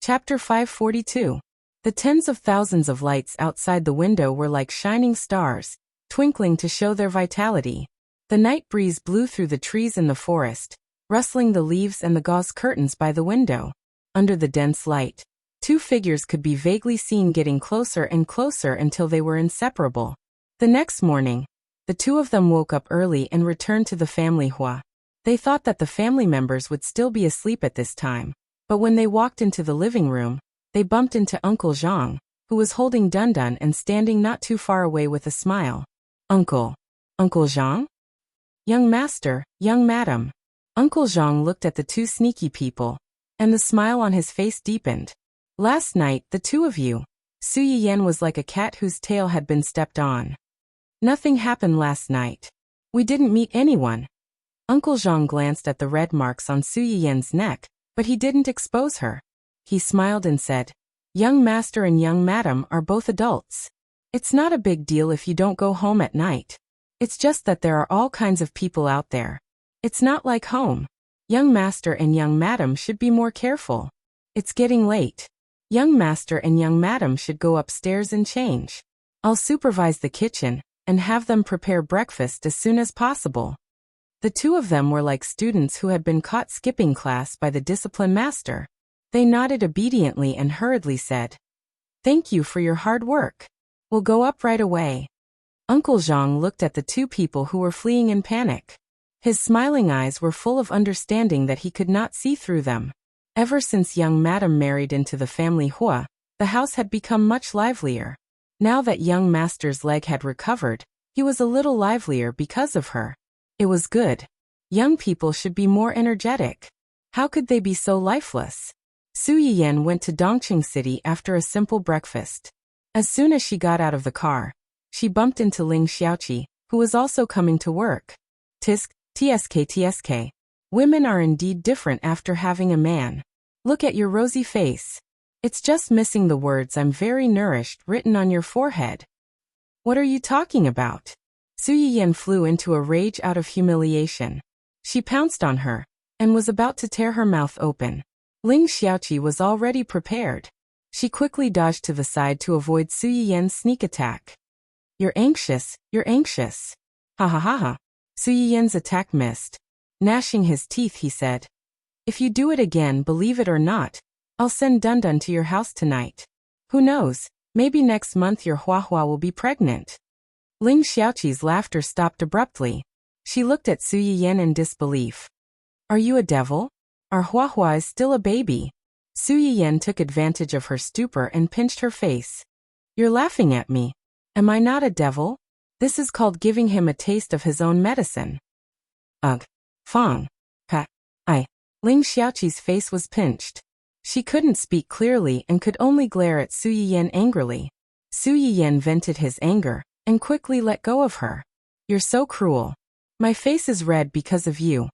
Chapter 542. The tens of thousands of lights outside the window were like shining stars, twinkling to show their vitality. The night breeze blew through the trees in the forest, rustling the leaves and the gauze curtains by the window. Under the dense light, two figures could be vaguely seen getting closer and closer until they were inseparable. The next morning, the two of them woke up early and returned to the family hua. They thought that the family members would still be asleep at this time, but when they walked into the living room, they bumped into Uncle Zhang, who was holding Dundun and standing not too far away with a smile. Uncle Zhang? Young master, young madam. Uncle Zhang looked at the two sneaky people, and the smile on his face deepened. Last night, the two of you. Su Yiyan was like a cat whose tail had been stepped on. Nothing happened last night. We didn't meet anyone. Uncle Zhang glanced at the red marks on Su Yiyan's neck, but he didn't expose her. He smiled and said, "Young master and young madam are both adults. It's not a big deal if you don't go home at night. It's just that there are all kinds of people out there. It's not like home. Young master and young madam should be more careful. It's getting late. Young master and young madam should go upstairs and change. I'll supervise the kitchen and have them prepare breakfast as soon as possible." The two of them were like students who had been caught skipping class by the discipline master. They nodded obediently and hurriedly said, "Thank you for your hard work. We'll go up right away." Uncle Zhang looked at the two people who were fleeing in panic. His smiling eyes were full of understanding that he could not see through them. Ever since young madam married into the family hua, the house had become much livelier. Now that young master's leg had recovered, he was a little livelier because of her. It was good. Young people should be more energetic. How could they be so lifeless? Su Yiyan went to Dongqing City after a simple breakfast. As soon as she got out of the car, she bumped into Ling Xiaoqi, who was also coming to work. Tsk. Women are indeed different after having a man. Look at your rosy face. It's just missing the words "I'm very nourished" written on your forehead. What are you talking about? Su Yiyan flew into a rage out of humiliation. She pounced on her, and was about to tear her mouth open. Ling Xiaoqi was already prepared. She quickly dodged to the side to avoid Su Yiyan's sneak attack. You're anxious. Ha ha ha ha. Su Yiyan's attack missed. Gnashing his teeth, he said, "If you do it again, believe it or not, I'll send Dundun to your house tonight. Who knows, maybe next month your Huahua will be pregnant." Ling Xiaoqi's laughter stopped abruptly. She looked at Su Yiyan in disbelief. "Are you a devil? Our Huahua is still a baby." Su Yiyan took advantage of her stupor and pinched her face. "You're laughing at me. Am I not a devil? This is called giving him a taste of his own medicine." Ugh. Fang. Pa. I. Ling Xiaoqi's face was pinched. She couldn't speak clearly and could only glare at Su Yiyan angrily. Su Yiyan vented his anger and quickly let go of her. "You're so cruel. My face is red because of you."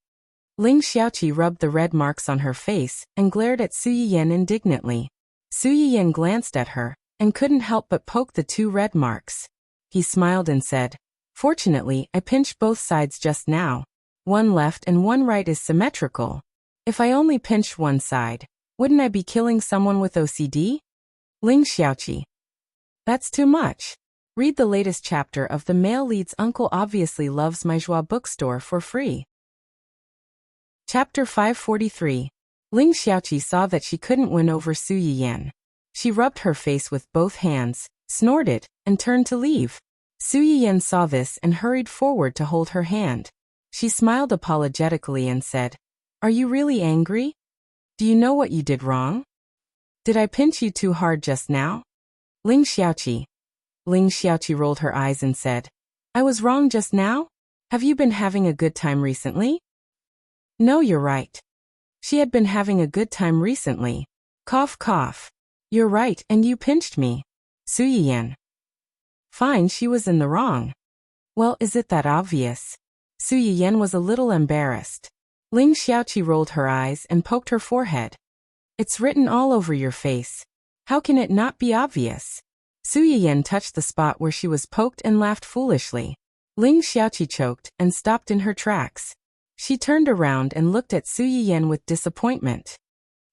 Ling Xiaoqi rubbed the red marks on her face and glared at Su Yiyan indignantly. Su Yiyan glanced at her and couldn't help but poke the two red marks. He smiled and said, "Fortunately, I pinched both sides just now. One left and one right is symmetrical. If I only pinched one side, wouldn't I be killing someone with OCD?" Ling Xiaoqi. That's too much. Read the latest chapter of The Male Lead's Uncle Obviously Loves My Joie bookstore for free. Chapter 543. Ling Xiaoqi saw that she couldn't win over Su Yiyan. She rubbed her face with both hands, snorted, and turned to leave. Su Yiyan saw this and hurried forward to hold her hand. She smiled apologetically and said, "Are you really angry? Do you know what you did wrong? Did I pinch you too hard just now?" Ling Xiaoqi. Ling Xiaoqi rolled her eyes and said, "I was wrong just now? Have you been having a good time recently?" "No, you're right. She had been having a good time recently. Cough cough. You're right, and you pinched me. Su Yiyan." Fine, she was in the wrong. Well, is it that obvious? Su Yiyan was a little embarrassed. Ling Xiaoqi rolled her eyes and poked her forehead. "It's written all over your face. How can it not be obvious?" Su Yiyan touched the spot where she was poked and laughed foolishly. Ling Xiaoqi choked and stopped in her tracks. She turned around and looked at Su Yiyan with disappointment.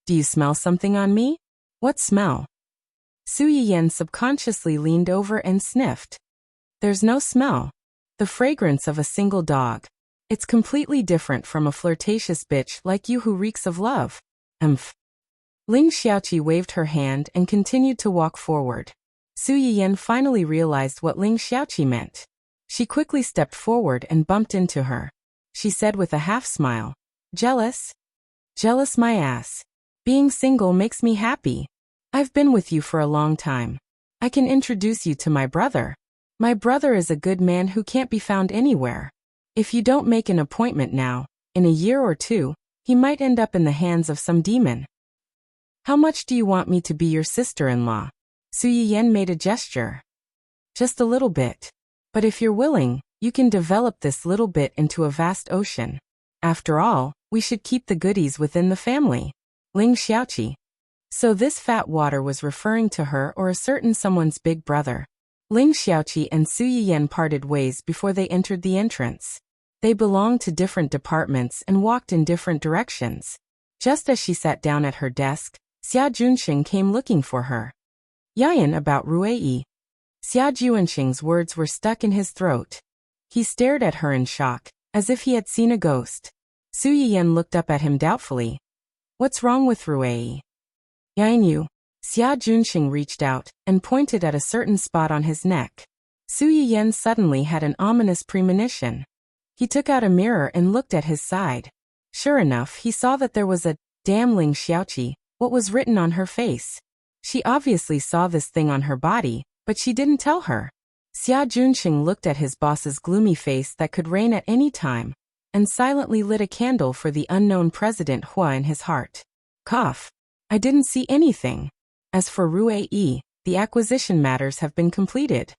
"Do you smell something on me?" What smell? Su Yiyan subconsciously leaned over and sniffed. There's no smell. The fragrance of a single dog. It's completely different from a flirtatious bitch like you who reeks of love. Umph. Ling Xiaoqi waved her hand and continued to walk forward. Su Yiyan finally realized what Ling Xiaoqi meant. She quickly stepped forward and bumped into her. She said with a half-smile, "Jealous? Jealous my ass. Being single makes me happy. I've been with you for a long time. I can introduce you to my brother. My brother is a good man who can't be found anywhere. If you don't make an appointment now, in a year or two, he might end up in the hands of some demon. How much do you want me to be your sister-in-law?" Su Yiyan made a gesture. "Just a little bit. But if you're willing, you can develop this little bit into a vast ocean. After all, we should keep the goodies within the family." Ling Xiaoqi. So this fat water was referring to her or a certain someone's big brother. Ling Xiaoqi and Su Yiyan parted ways before they entered the entrance. They belonged to different departments and walked in different directions. Just as she sat down at her desk, Xia Junxing came looking for her. "Yayan about Ruei." Xia Junxing's words were stuck in his throat. He stared at her in shock, as if he had seen a ghost. Su Yiyan looked up at him doubtfully. "What's wrong with Ruei?" "Yayan you." Xia Junxing reached out and pointed at a certain spot on his neck. Su Yiyan suddenly had an ominous premonition. He took out a mirror and looked at his side. Sure enough, he saw that there was a "Damn Ling Xiaoqi," what was written on her face. She obviously saw this thing on her body, but she didn't tell her. Xia Junxing looked at his boss's gloomy face that could rain at any time, and silently lit a candle for the unknown President Hua in his heart. Cough. "I didn't see anything. As for Ruei, the acquisition matters have been completed.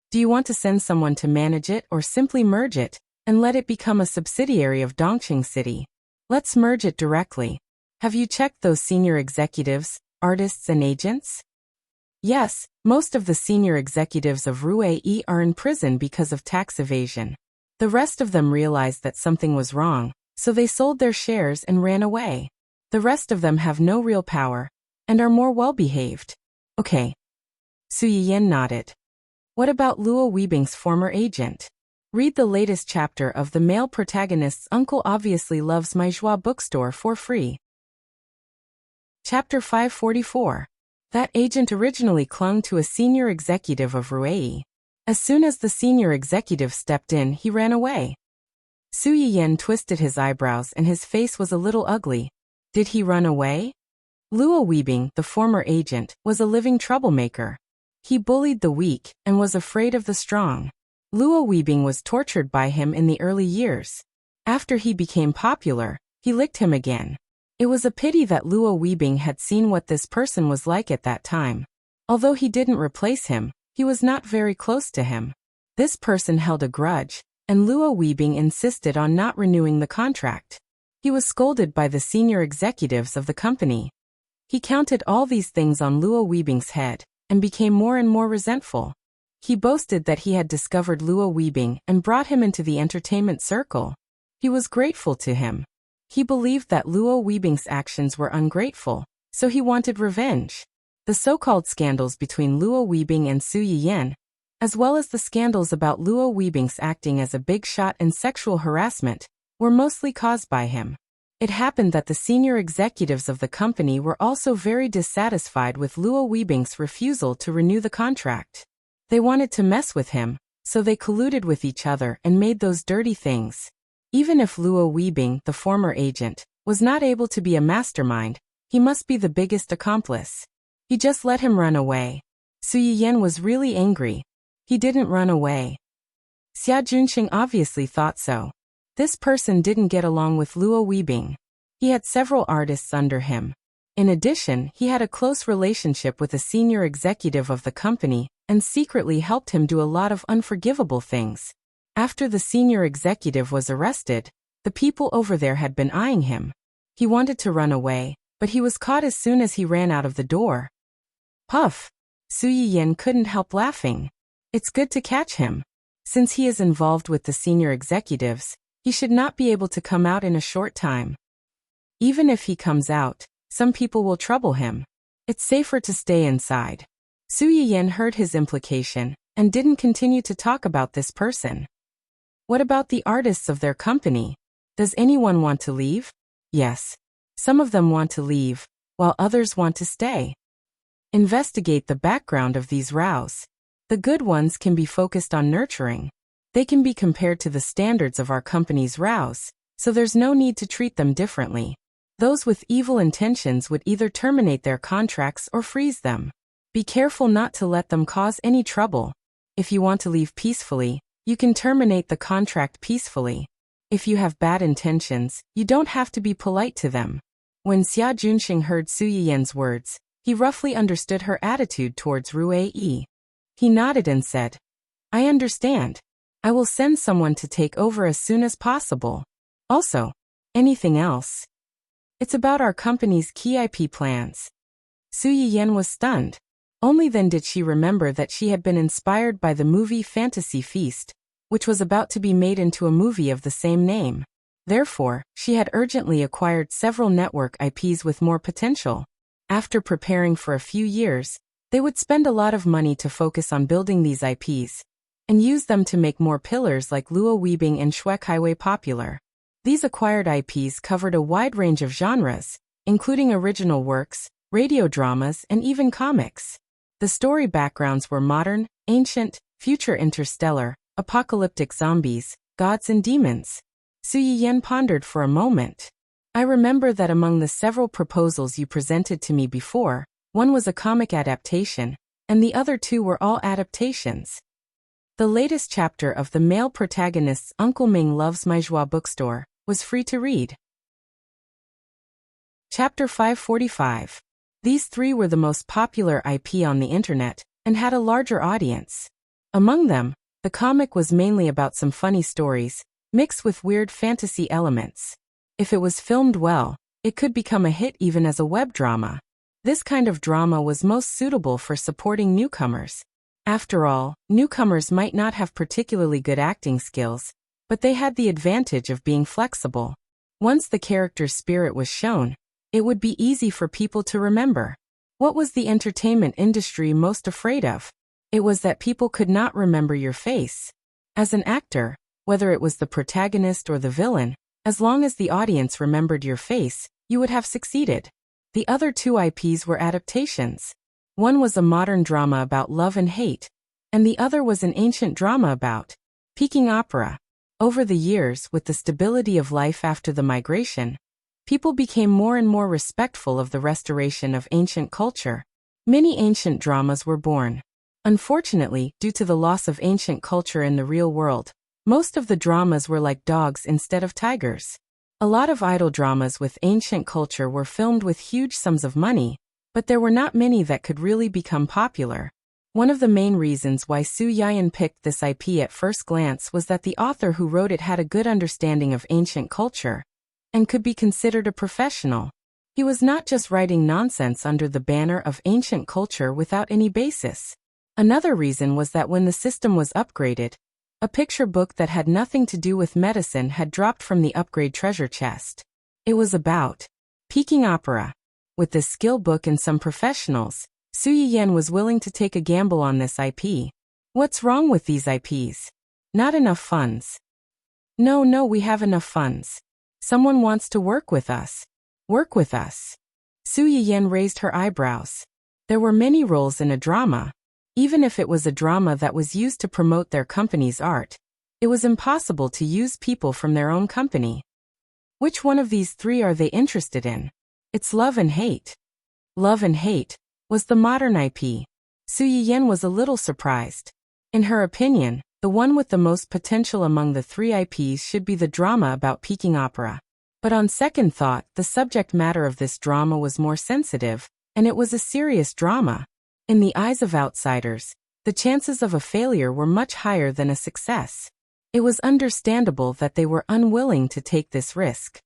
Do you want to send someone to manage it or simply merge it and let it become a subsidiary of Dongqing City? Let's merge it directly. Have you checked those senior executives, artists and agents?" "Yes, most of the senior executives of Ruei are in prison because of tax evasion. The rest of them realized that something was wrong, so they sold their shares and ran away. The rest of them have no real power and are more well-behaved." "Okay." Su Yiyan nodded. "What about Luo Weibing's former agent? Read the latest chapter of The Male Protagonist's Uncle Obviously Loves My Joie bookstore for free. Chapter 544. That agent originally clung to a senior executive of Ruei. As soon as the senior executive stepped in, he ran away." Su Yiyan twisted his eyebrows and his face was a little ugly. Did he run away? Luo Weibing, the former agent, was a living troublemaker. He bullied the weak and was afraid of the strong. Luo Weibing was tortured by him in the early years. After he became popular, he licked him again. It was a pity that Luo Weibing had seen what this person was like at that time. Although he didn't replace him, he was not very close to him. This person held a grudge, and Luo Weibing insisted on not renewing the contract. He was scolded by the senior executives of the company. He counted all these things on Luo Weibing's head, and became more and more resentful. He boasted that he had discovered Luo Weibing and brought him into the entertainment circle. He was grateful to him. He believed that Luo Weibing's actions were ungrateful, so he wanted revenge. The so-called scandals between Luo Weibing and Su Yiyan, as well as the scandals about Luo Weibing's acting as a big shot and sexual harassment, were mostly caused by him. It happened that the senior executives of the company were also very dissatisfied with Luo Weibing's refusal to renew the contract. They wanted to mess with him, so they colluded with each other and made those dirty things. Even if Luo Weibing, the former agent, was not able to be a mastermind, he must be the biggest accomplice. He just let him run away. Su Yiyan was really angry. He didn't run away. Xia Junxing obviously thought so. This person didn't get along with Luo Weibing. He had several artists under him. In addition, he had a close relationship with a senior executive of the company and secretly helped him do a lot of unforgivable things. After the senior executive was arrested, the people over there had been eyeing him. He wanted to run away, but he was caught as soon as he ran out of the door. Puff! Su Yiyan couldn't help laughing. It's good to catch him. Since he is involved with the senior executives, he should not be able to come out in a short time. Even if he comes out, some people will trouble him. It's safer to stay inside. Su Yiyan heard his implication and didn't continue to talk about this person. What about the artists of their company? Does anyone want to leave? Yes. Some of them want to leave, while others want to stay. Investigate the background of these rows. The good ones can be focused on nurturing. They can be compared to the standards of our company's rows, so there's no need to treat them differently. Those with evil intentions would either terminate their contracts or freeze them. Be careful not to let them cause any trouble. If you want to leave peacefully, you can terminate the contract peacefully. If you have bad intentions, you don't have to be polite to them. When Xia Junxing heard Su Yiyan's words, he roughly understood her attitude towards Rue Yi. He nodded and said, I understand. I will send someone to take over as soon as possible. Also, anything else? It's about our company's key IP plans. Su Yiyan was stunned. Only then did she remember that she had been inspired by the movie Fantasy Feast, which was about to be made into a movie of the same name. Therefore, she had urgently acquired several network IPs with more potential. After preparing for a few years, they would spend a lot of money to focus on building these IPs, and use them to make more pillars like Luo Weibing and Shuekai popular. These acquired IPs covered a wide range of genres, including original works, radio dramas, and even comics. The story backgrounds were modern, ancient, future interstellar, apocalyptic zombies, gods and demons. Su Yiyan pondered for a moment. I remember that among the several proposals you presented to me before, one was a comic adaptation, and the other two were all adaptations. The latest chapter of the male protagonist's Uncle Ming Loves My Joie bookstore was free to read. Chapter 545. These three were the most popular IP on the internet, and had a larger audience. Among them, the comic was mainly about some funny stories, mixed with weird fantasy elements. If it was filmed well, it could become a hit even as a web drama. This kind of drama was most suitable for supporting newcomers. After all, newcomers might not have particularly good acting skills, but they had the advantage of being flexible. Once the character's spirit was shown, it would be easy for people to remember. What was the entertainment industry most afraid of? It was that people could not remember your face. As an actor, whether it was the protagonist or the villain, as long as the audience remembered your face, you would have succeeded. The other two IPs were adaptations. One was a modern drama about love and hate, and the other was an ancient drama about Peking opera. Over the years, with the stability of life after the migration, people became more and more respectful of the restoration of ancient culture. Many ancient dramas were born. Unfortunately, due to the loss of ancient culture in the real world, most of the dramas were like dogs instead of tigers. A lot of idol dramas with ancient culture were filmed with huge sums of money, but there were not many that could really become popular. One of the main reasons why Su Yiyan picked this IP at first glance was that the author who wrote it had a good understanding of ancient culture, and could be considered a professional. He was not just writing nonsense under the banner of ancient culture without any basis. Another reason was that when the system was upgraded, a picture book that had nothing to do with medicine had dropped from the upgrade treasure chest. It was about Peking opera. With this skill book and some professionals, Su Yiyan was willing to take a gamble on this IP. What's wrong with these IPs? Not enough funds. No, we have enough funds. Someone wants to work with us. Work with us. Su Yiyan raised her eyebrows. There were many roles in a drama. Even if it was a drama that was used to promote their company's art, it was impossible to use people from their own company. Which one of these three are they interested in? It's Love and Hate. Love and Hate was the modern IP. Su Yiyan was a little surprised. In her opinion, the one with the most potential among the three IPs should be the drama about Peking opera. But on second thought, the subject matter of this drama was more sensitive, and it was a serious drama. In the eyes of outsiders, the chances of a failure were much higher than a success. It was understandable that they were unwilling to take this risk.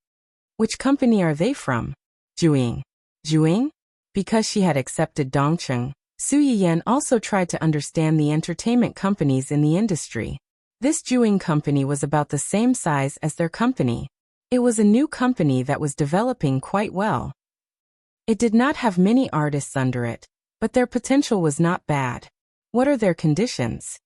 Which company are they from? Juing. Juing? Because she had accepted Dongcheng, Su Yiyan also tried to understand the entertainment companies in the industry. This Juing company was about the same size as their company. It was a new company that was developing quite well. It did not have many artists under it, but their potential was not bad. What are their conditions?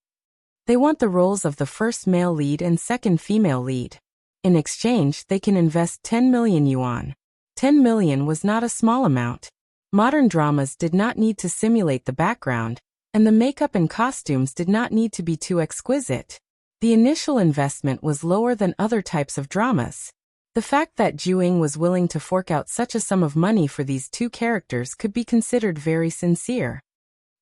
They want the roles of the first male lead and second female lead. In exchange, they can invest 10 million yuan. 10 million was not a small amount. Modern dramas did not need to simulate the background, and the makeup and costumes did not need to be too exquisite. The initial investment was lower than other types of dramas. The fact that Juing was willing to fork out such a sum of money for these two characters could be considered very sincere.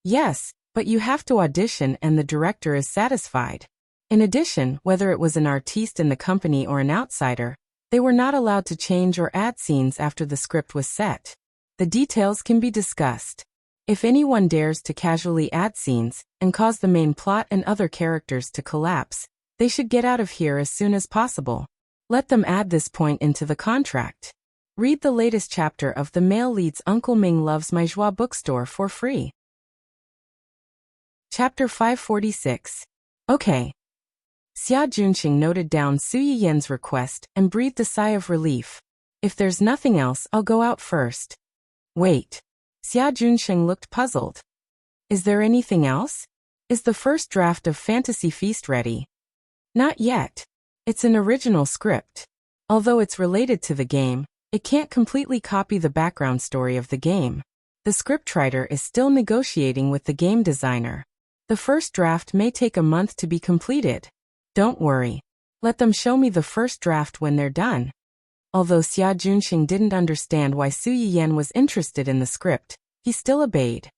Yes, but you have to audition and the director is satisfied. In addition, whether it was an artiste in the company or an outsider, they were not allowed to change or add scenes after the script was set. The details can be discussed. If anyone dares to casually add scenes and cause the main plot and other characters to collapse, they should get out of here as soon as possible. Let them add this point into the contract. Read the latest chapter of The Male Lead's Uncle Ming Loves My Joie bookstore for free. Chapter 546. Okay. Xia Junxing noted down Su Yiyan's request and breathed a sigh of relief. If there's nothing else, I'll go out first. Wait. Xia Junxing looked puzzled. Is there anything else? Is the first draft of Fantasy Feast ready? Not yet. It's an original script. Although it's related to the game, it can't completely copy the background story of the game. The scriptwriter is still negotiating with the game designer. The first draft may take a month to be completed. Don't worry. Let them show me the first draft when they're done. Although Xia Junxing didn't understand why Su Yiyan was interested in the script, he still obeyed.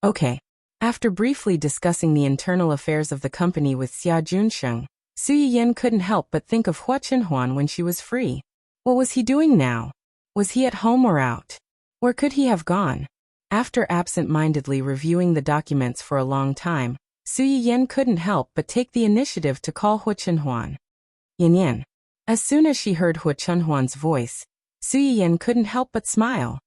Okay. After briefly discussing the internal affairs of the company with Xia Junxing, Su Yiyan couldn't help but think of Hua Chenhuan when she was free. What was he doing now? Was he at home or out? Where could he have gone? After absent-mindedly reviewing the documents for a long time, Su Yiyan couldn't help but take the initiative to call Hua Chenhuan. Yan. As soon as she heard Hua Chenhuan's voice, Su Yiyan couldn't help but smile.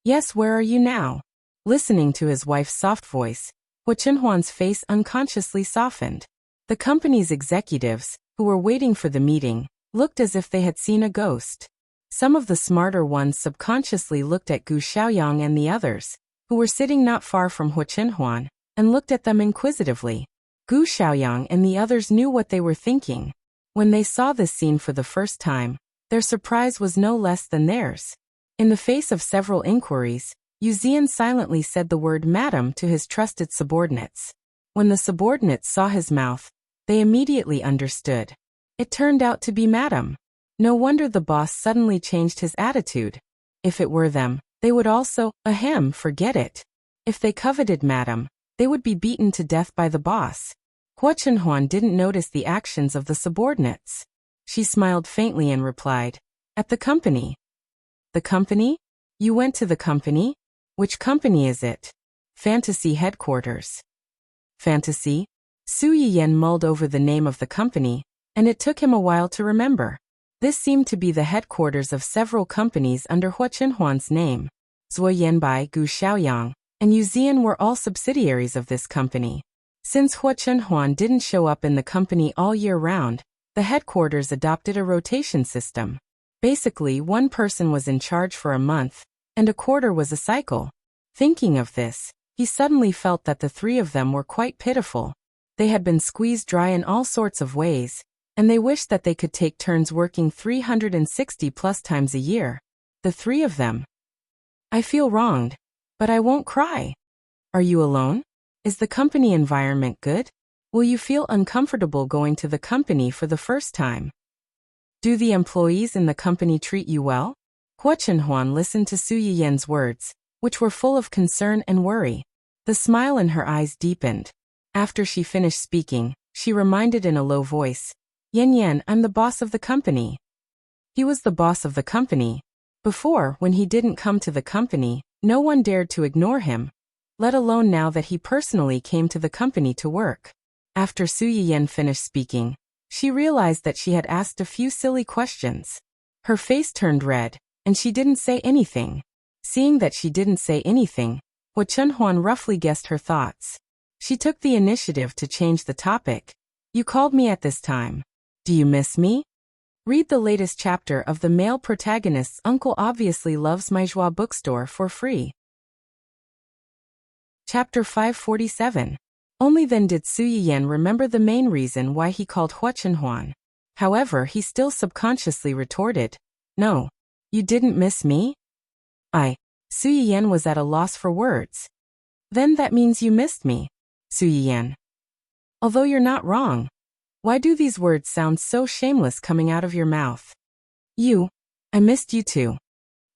Yes, where are you now? Listening to his wife's soft voice, Hua Chenhuan's face unconsciously softened. The company's executives, who were waiting for the meeting, looked as if they had seen a ghost. Some of the smarter ones subconsciously looked at Gu Xiaoyang and the others, who were sitting not far from Hua Chenhuan, and looked at them inquisitively. Gu Xiaoyang and the others knew what they were thinking. When they saw this scene for the first time, their surprise was no less than theirs. In the face of several inquiries, Yu Zian silently said the word madam to his trusted subordinates. When the subordinates saw his mouth, they immediately understood. It turned out to be madam. No wonder the boss suddenly changed his attitude. If it were them, they would also, forget it. If they coveted madam, they would be beaten to death by the boss. Hua Chenhuan didn't notice the actions of the subordinates. She smiled faintly and replied, At the company. The company? You went to the company? Which company is it? Fantasy headquarters. Fantasy? Su Yiyan mulled over the name of the company, and it took him a while to remember. This seemed to be the headquarters of several companies under Hua Chenhuan's name. Zuo Yanbai, Gu Xiaoyang, and Yu Zian were all subsidiaries of this company. Since Hua Chenhuan didn't show up in the company all year round, the headquarters adopted a rotation system. Basically, one person was in charge for a month, and a quarter was a cycle. Thinking of this, he suddenly felt that the three of them were quite pitiful. They had been squeezed dry in all sorts of ways, and they wished that they could take turns working 360 plus times a year. The three of them. I feel wronged, but I won't cry. Are you alone? Is the company environment good? Will you feel uncomfortable going to the company for the first time? Do the employees in the company treat you well? Hua Chenhuan listened to Su Yiyan's words, which were full of concern and worry. The smile in her eyes deepened. After she finished speaking, she reminded in a low voice, Yan, I'm the boss of the company. He was the boss of the company. Before, when he didn't come to the company, no one dared to ignore him, let alone now that he personally came to the company to work. After Su Yiyan finished speaking, she realized that she had asked a few silly questions. Her face turned red, and she didn't say anything. Seeing that she didn't say anything, Hua Chenhuan roughly guessed her thoughts. She took the initiative to change the topic. You called me at this time. Do you miss me? Read the latest chapter of the male protagonist's Uncle Obviously Loves My Joie bookstore for free. Chapter 547. Only then did Su Yiyan remember the main reason why he called Hua Chenhuan. However, he still subconsciously retorted, "No. You didn't miss me?" Su Yiyan was at a loss for words. "Then that means you missed me, Su Yiyan. Although you're not wrong. Why do these words sound so shameless coming out of your mouth? I missed you too."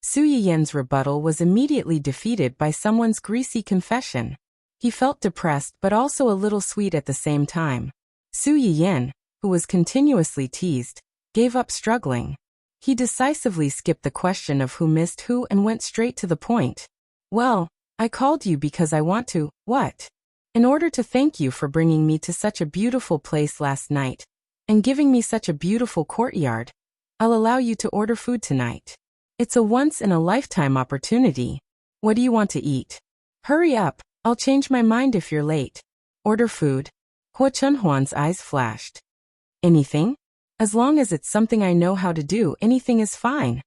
Su Yiyan's rebuttal was immediately defeated by someone's greasy confession. He felt depressed but also a little sweet at the same time. Su Yiyan, who was continuously teased, gave up struggling. He decisively skipped the question of who missed who and went straight to the point. "Well, I called you because I want to, what? In order to thank you for bringing me to such a beautiful place last night, and giving me such a beautiful courtyard, I'll allow you to order food tonight. It's a once-in-a-lifetime opportunity. What do you want to eat? Hurry up, I'll change my mind if you're late. Order food." Hua Chenhuan's eyes flashed. "Anything? As long as it's something I know how to do, anything is fine."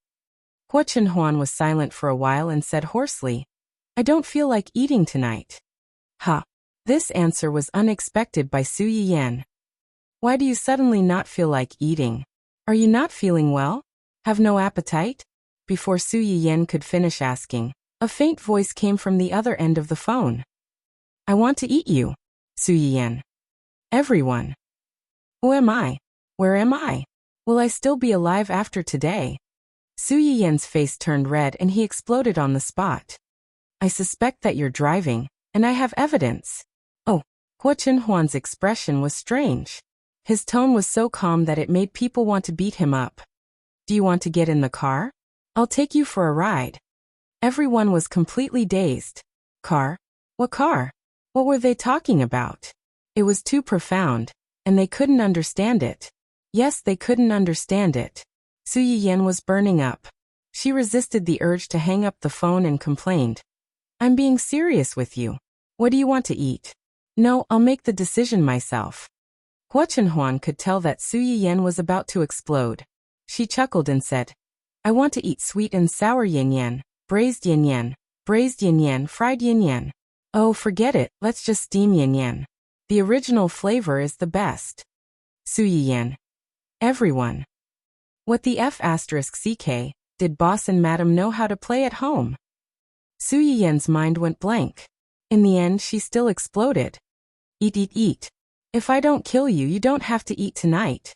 Hua Chenhuan was silent for a while and said hoarsely, "I don't feel like eating tonight." This answer was unexpected by Su Yiyan. "Why do you suddenly not feel like eating? Are you not feeling well? Have no appetite?" Before Su Yiyan could finish asking, a faint voice came from the other end of the phone. "I want to eat you, Su Yiyan. Everyone. Who am I? Where am I? Will I still be alive after today?" Su Yiyan's face turned red and he exploded on the spot. "I suspect that you're driving, and I have evidence." Hua Chenhuan's expression was strange. His tone was so calm that it made people want to beat him up. "Do you want to get in the car? I'll take you for a ride." Everyone was completely dazed. Car? What car? What were they talking about? It was too profound, and they couldn't understand it. Yes, they couldn't understand it. Su Yiyan was burning up. She resisted the urge to hang up the phone and complained, "I'm being serious with you. What do you want to eat?" "No, I'll make the decision myself." Hua Chenhuan could tell that Su Yiyan was about to explode. She chuckled and said, "I want to eat sweet and sour yin yan, braised yin yan, fried yin yan. Oh, forget it, let's just steam yin yan. The original flavor is the best." Su Yiyan. Everyone. What the F***ck, did boss and madam know how to play at home? Su Yiyan's mind went blank. In the end, she still exploded. "Eat, eat, eat. If I don't kill you, you don't have to eat tonight."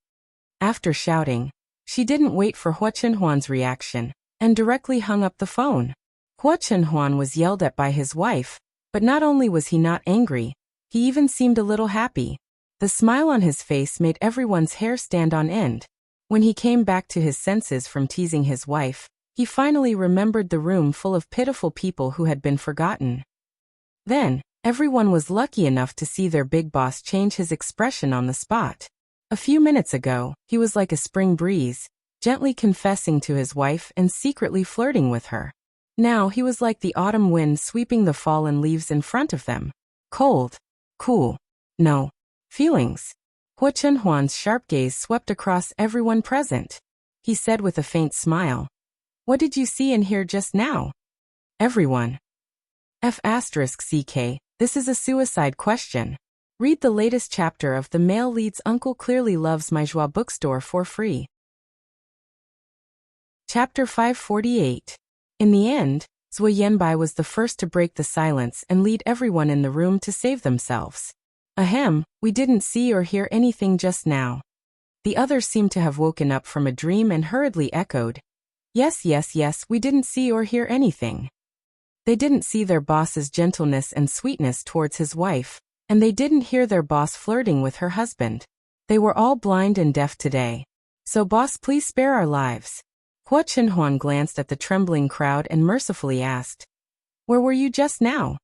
After shouting, she didn't wait for Hua Chenhuan's reaction, and directly hung up the phone. Hua Chenhuan was yelled at by his wife, but not only was he not angry, he even seemed a little happy. The smile on his face made everyone's hair stand on end. When he came back to his senses from teasing his wife, he finally remembered the room full of pitiful people who had been forgotten. Then, everyone was lucky enough to see their big boss change his expression on the spot. A few minutes ago, he was like a spring breeze, gently confessing to his wife and secretly flirting with her. Now he was like the autumn wind sweeping the fallen leaves in front of them. Cold. Cool. No feelings. Hua Chenhuan's sharp gaze swept across everyone present. He said with a faint smile, "What did you see and hear just now?" Everyone. F***ck, this is a suicide question. Read the latest chapter of The Male Lead's Uncle Clearly Loves My Joie bookstore for free. Chapter 548. In the end, Zhuo Yanbai was the first to break the silence and lead everyone in the room to save themselves. "Ahem, we didn't see or hear anything just now." The others seemed to have woken up from a dream and hurriedly echoed, Yes, we didn't see or hear anything." They didn't see their boss's gentleness and sweetness towards his wife, and they didn't hear their boss flirting with her husband. They were all blind and deaf today. "So boss, please spare our lives." Hua Chenhuan glanced at the trembling crowd and mercifully asked, "Where were you just now?"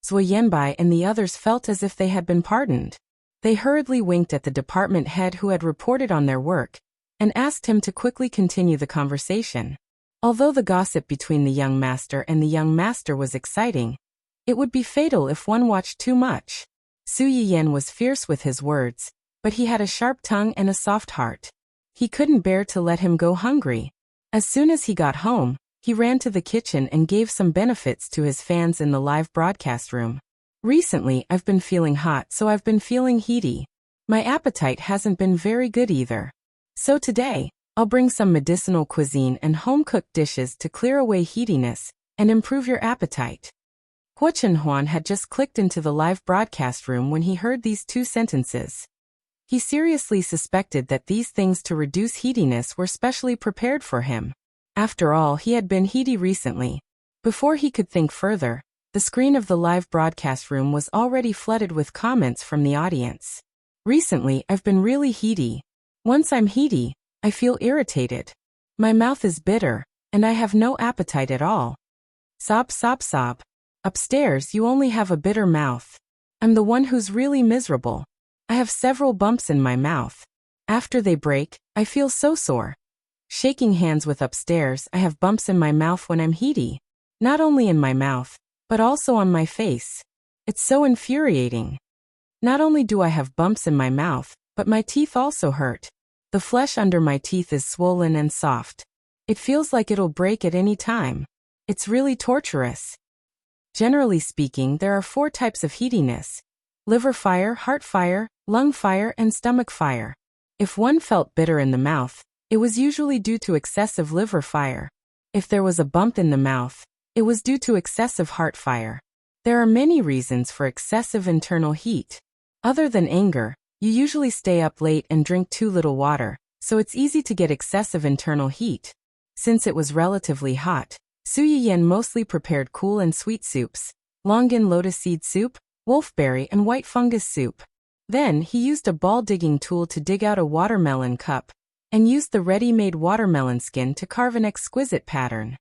Zhuo Yanbai and the others felt as if they had been pardoned. They hurriedly winked at the department head who had reported on their work, and asked him to quickly continue the conversation. Although the gossip between the young master and the young master was exciting, it would be fatal if one watched too much. Su Yiyan was fierce with his words, but he had a sharp tongue and a soft heart. He couldn't bear to let him go hungry. As soon as he got home, he ran to the kitchen and gave some benefits to his fans in the live broadcast room. Recently, I've been feeling hot, so I've been feeling heaty. My appetite hasn't been very good either. So today, I'll bring some medicinal cuisine and home-cooked dishes to clear away heatiness and improve your appetite. Hua Chenhuan had just clicked into the live broadcast room when he heard these two sentences. He seriously suspected that these things to reduce heatiness were specially prepared for him. After all, he had been heaty recently. Before he could think further, the screen of the live broadcast room was already flooded with comments from the audience. Recently, I've been really heaty. Once I'm heaty, I feel irritated. My mouth is bitter, and I have no appetite at all. Sob, sob, sob. Upstairs, you only have a bitter mouth. I'm the one who's really miserable. I have several bumps in my mouth. After they break, I feel so sore. Shaking hands with upstairs, I have bumps in my mouth when I'm heaty. Not only in my mouth, but also on my face. It's so infuriating. Not only do I have bumps in my mouth, but my teeth also hurt. The flesh under my teeth is swollen and soft. It feels like it'll break at any time. It's really torturous. Generally speaking, there are 4 types of heatiness: liver fire, heart fire, lung fire, and stomach fire. If one felt bitter in the mouth, it was usually due to excessive liver fire. If there was a bump in the mouth, it was due to excessive heart fire. There are many reasons for excessive internal heat. Other than anger, you usually stay up late and drink too little water, so it's easy to get excessive internal heat. Since it was relatively hot, Su Yiyan mostly prepared cool and sweet soups: longan lotus seed soup, wolfberry and white fungus soup. Then he used a ball digging tool to dig out a watermelon cup, and used the ready-made watermelon skin to carve an exquisite pattern.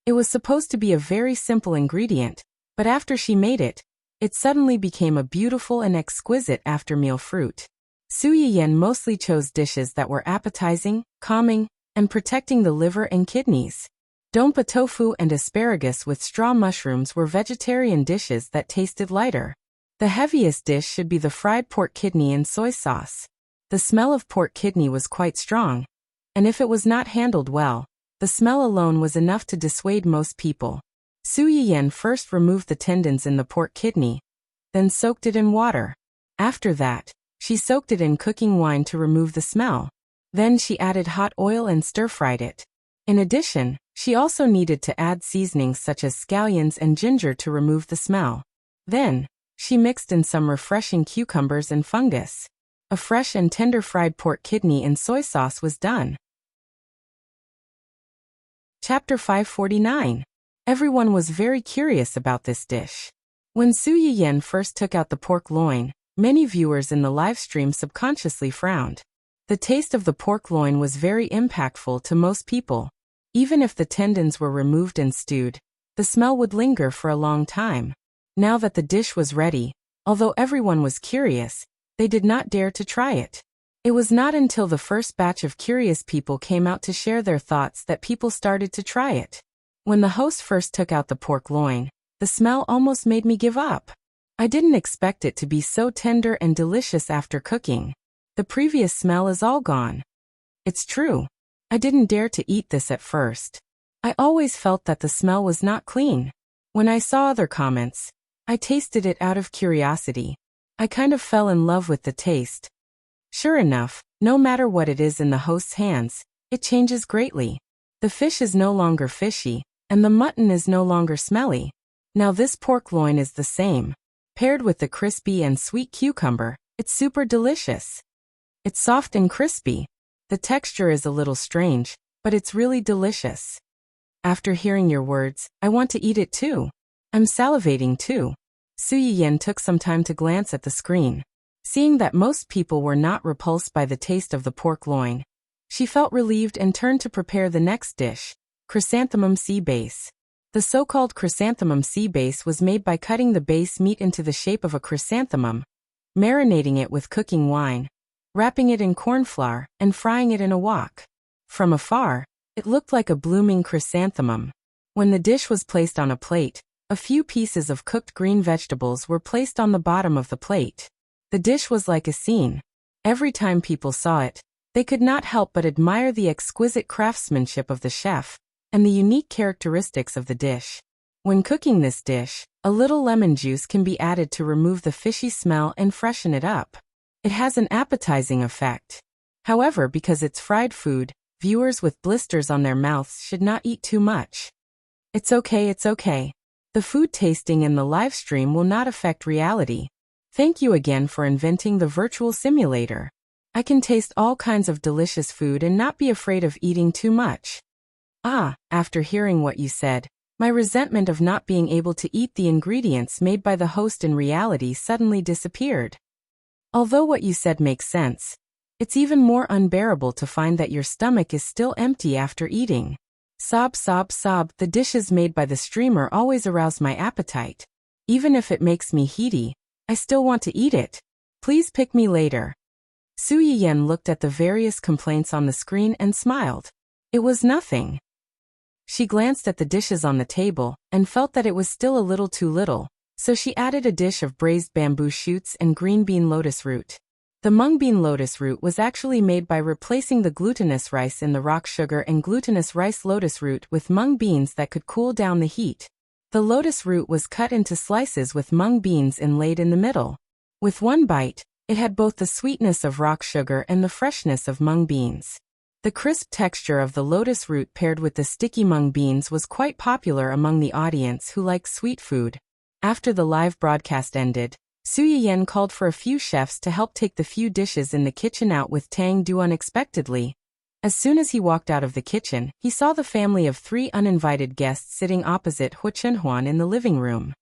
It was supposed to be a very simple ingredient, but after she made it, it suddenly became a beautiful and exquisite after-meal fruit. Su Yiyan mostly chose dishes that were appetizing, calming, and protecting the liver and kidneys. Dompa tofu and asparagus with straw mushrooms were vegetarian dishes that tasted lighter. The heaviest dish should be the fried pork kidney in soy sauce. The smell of pork kidney was quite strong, and if it was not handled well, the smell alone was enough to dissuade most people. Su Yiyan first removed the tendons in the pork kidney, then soaked it in water. After that, she soaked it in cooking wine to remove the smell. Then she added hot oil and stir-fried it. In addition, she also needed to add seasonings such as scallions and ginger to remove the smell. Then, she mixed in some refreshing cucumbers and fungus. A fresh and tender fried pork kidney in soy sauce was done. Chapter 549. Everyone was very curious about this dish. When Su Yiyan first took out the pork loin, many viewers in the live stream subconsciously frowned. The taste of the pork loin was very impactful to most people. Even if the tendons were removed and stewed, the smell would linger for a long time. Now that the dish was ready, although everyone was curious, they did not dare to try it. It was not until the first batch of curious people came out to share their thoughts that people started to try it. When the host first took out the pork loin, the smell almost made me give up. I didn't expect it to be so tender and delicious after cooking. The previous smell is all gone. It's true. I didn't dare to eat this at first. I always felt that the smell was not clean. When I saw other comments, I tasted it out of curiosity. I kind of fell in love with the taste. Sure enough, no matter what it is in the host's hands, it changes greatly. The fish is no longer fishy, and the mutton is no longer smelly. Now this pork loin is the same. Paired with the crispy and sweet cucumber, it's super delicious. It's soft and crispy. The texture is a little strange, but it's really delicious. After hearing your words, I want to eat it too. I'm salivating too. Su Yiyan took some time to glance at the screen. Seeing that most people were not repulsed by the taste of the pork loin, she felt relieved and turned to prepare the next dish, chrysanthemum sea base. The so-called chrysanthemum sea base was made by cutting the base meat into the shape of a chrysanthemum, marinating it with cooking wine, wrapping it in corn flour, and frying it in a wok. From afar, it looked like a blooming chrysanthemum. When the dish was placed on a plate, a few pieces of cooked green vegetables were placed on the bottom of the plate. The dish was like a scene. Every time people saw it, They could not help but admire the exquisite craftsmanship of the chef and the unique characteristics of the dish. When cooking this dish, a little lemon juice can be added to remove the fishy smell and freshen it up. It has an appetizing effect. However, because it's fried food, viewers with blisters on their mouths should not eat too much. It's okay, it's okay. The food tasting in the live stream will not affect reality. Thank you again for inventing the virtual simulator. I can taste all kinds of delicious food and not be afraid of eating too much. After hearing what you said, my resentment of not being able to eat the ingredients made by the host in reality suddenly disappeared. Although what you said makes sense, it's even more unbearable to find that your stomach is still empty after eating. Sob, sob, sob. The dishes made by the streamer always arouse my appetite. Even if it makes me heaty, I still want to eat it. Please pick me later. Su Yiyen looked at the various complaints on the screen and smiled. It was nothing. She glanced at the dishes on the table and felt that it was still a little too little, so she added a dish of braised bamboo shoots and green bean lotus root. The mung bean lotus root was actually made by replacing the glutinous rice in the rock sugar and glutinous rice lotus root with mung beans that could cool down the heat. The lotus root was cut into slices with mung beans inlaid in the middle. With one bite, it had both the sweetness of rock sugar and the freshness of mung beans. The crisp texture of the lotus root paired with the sticky mung beans was quite popular among the audience who like sweet food. After the live broadcast ended, Su Yiyen called for a few chefs to help take the few dishes in the kitchen out with Tang Du unexpectedly. As soon as he walked out of the kitchen, he saw the family of 3 uninvited guests sitting opposite Hu Chenhuan in the living room.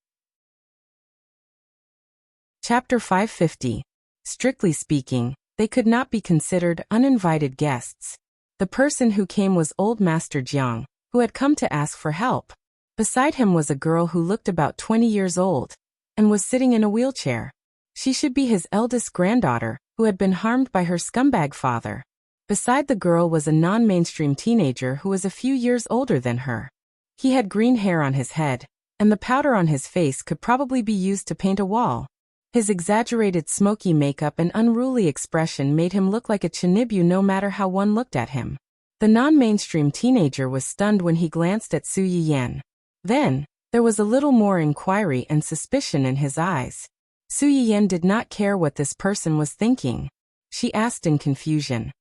Chapter 550. Strictly speaking, they could not be considered uninvited guests. The person who came was old Master Jiang, who had come to ask for help. Beside him was a girl who looked about 20 years old, and was sitting in a wheelchair. She should be his eldest granddaughter, who had been harmed by her scumbag father. Beside the girl was a non-mainstream teenager who was a few years older than her. He had green hair on his head, and the powder on his face could probably be used to paint a wall. His exaggerated smoky makeup and unruly expression made him look like a chinibyu no matter how one looked at him. The non-mainstream teenager was stunned when he glanced at Su Yiyen. Then, there was a little more inquiry and suspicion in his eyes. Su Yiyen did not care what this person was thinking. She asked in confusion,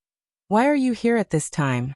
"Why are you here at this time?"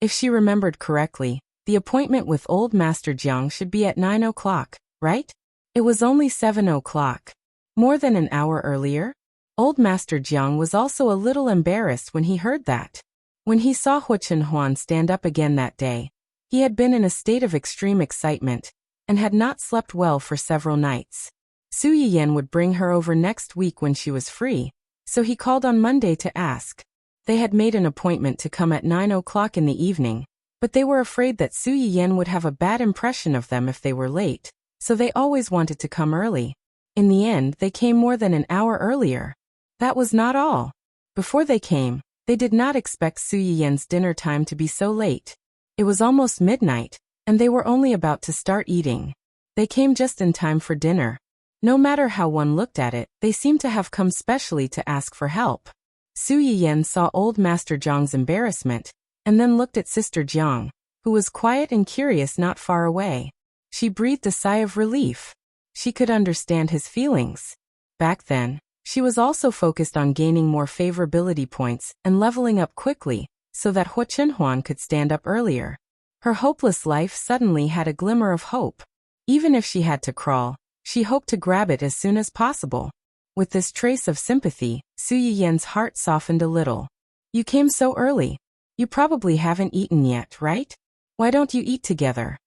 If she remembered correctly, the appointment with old Master Jiang should be at 9 o'clock, right? It was only 7 o'clock. More than an hour earlier? Old Master Jiang was also a little embarrassed when he heard that. When he saw Hu Chenhuan stand up again that day, he had been in a state of extreme excitement, and had not slept well for several nights. Su Yiyen would bring her over next week when she was free, so he called on Monday to ask. They had made an appointment to come at 9 o'clock in the evening, but they were afraid that Su Yiyen would have a bad impression of them if they were late, so they always wanted to come early. In the end, they came more than an hour earlier. That was not all. Before they came, they did not expect Su Yiyen's dinner time to be so late. It was almost midnight, and they were only about to start eating. They came just in time for dinner. No matter how one looked at it, they seemed to have come specially to ask for help. Su Yiyen saw old Master Jiang's embarrassment, and then looked at Sister Jiang, who was quiet and curious not far away. She breathed a sigh of relief. She could understand his feelings. Back then, she was also focused on gaining more favorability points and leveling up quickly, so that Hu Chenhuan could stand up earlier. Her hopeless life suddenly had a glimmer of hope. Even if she had to crawl, she hoped to grab it as soon as possible. With this trace of sympathy, Su Yiyen's heart softened a little. "You came so early. You probably haven't eaten yet, right? Why don't you eat together?"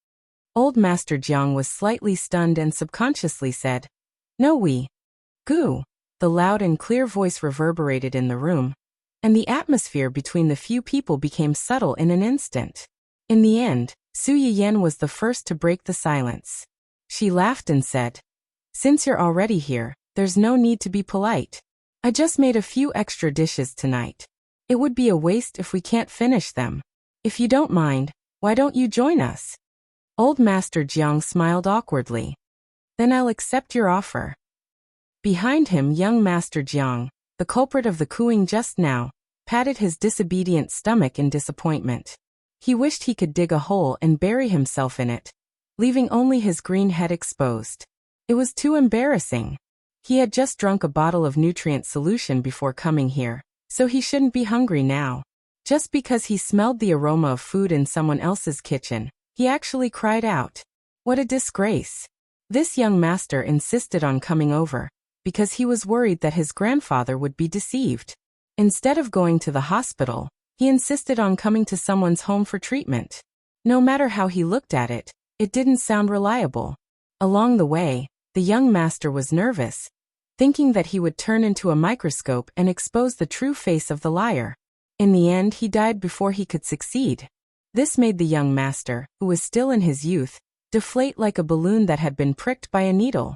Old Master Jiang was slightly stunned and subconsciously said, "No, we go." The loud and clear voice reverberated in the room, and the atmosphere between the few people became subtle in an instant. In the end, Su Yiyen was the first to break the silence. She laughed and said, "Since you're already here, there's no need to be polite. I just made a few extra dishes tonight. It would be a waste if we can't finish them. If you don't mind, why don't you join us?" Old Master Jiang smiled awkwardly. "Then I'll accept your offer." Behind him, young Master Jiang, the culprit of the cooing just now, patted his disobedient stomach in disappointment. He wished he could dig a hole and bury himself in it, leaving only his green head exposed. It was too embarrassing. He had just drunk a bottle of nutrient solution before coming here, so he shouldn't be hungry now. Just because he smelled the aroma of food in someone else's kitchen, he actually cried out. What a disgrace. This young master insisted on coming over, because he was worried that his grandfather would be deceived. Instead of going to the hospital, he insisted on coming to someone's home for treatment. No matter how he looked at it, it didn't sound reliable. Along the way, the young master was nervous, thinking that he would turn into a microscope and expose the true face of the liar. In the end, he died before he could succeed. This made the young master, who was still in his youth, deflate like a balloon that had been pricked by a needle.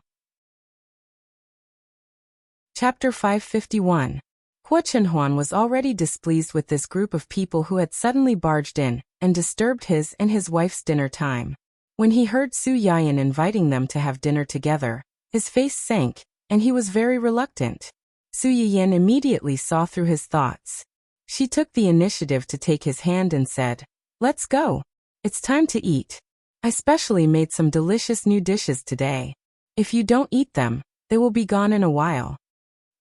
Chapter 551. Hua Chenhuan was already displeased with this group of people who had suddenly barged in and disturbed his and his wife's dinner time. When he heard Su Yayan inviting them to have dinner together, his face sank, and he was very reluctant. Su Yayan immediately saw through his thoughts. She took the initiative to take his hand and said, "Let's go. It's time to eat. I specially made some delicious new dishes today. If you don't eat them, they will be gone in a while."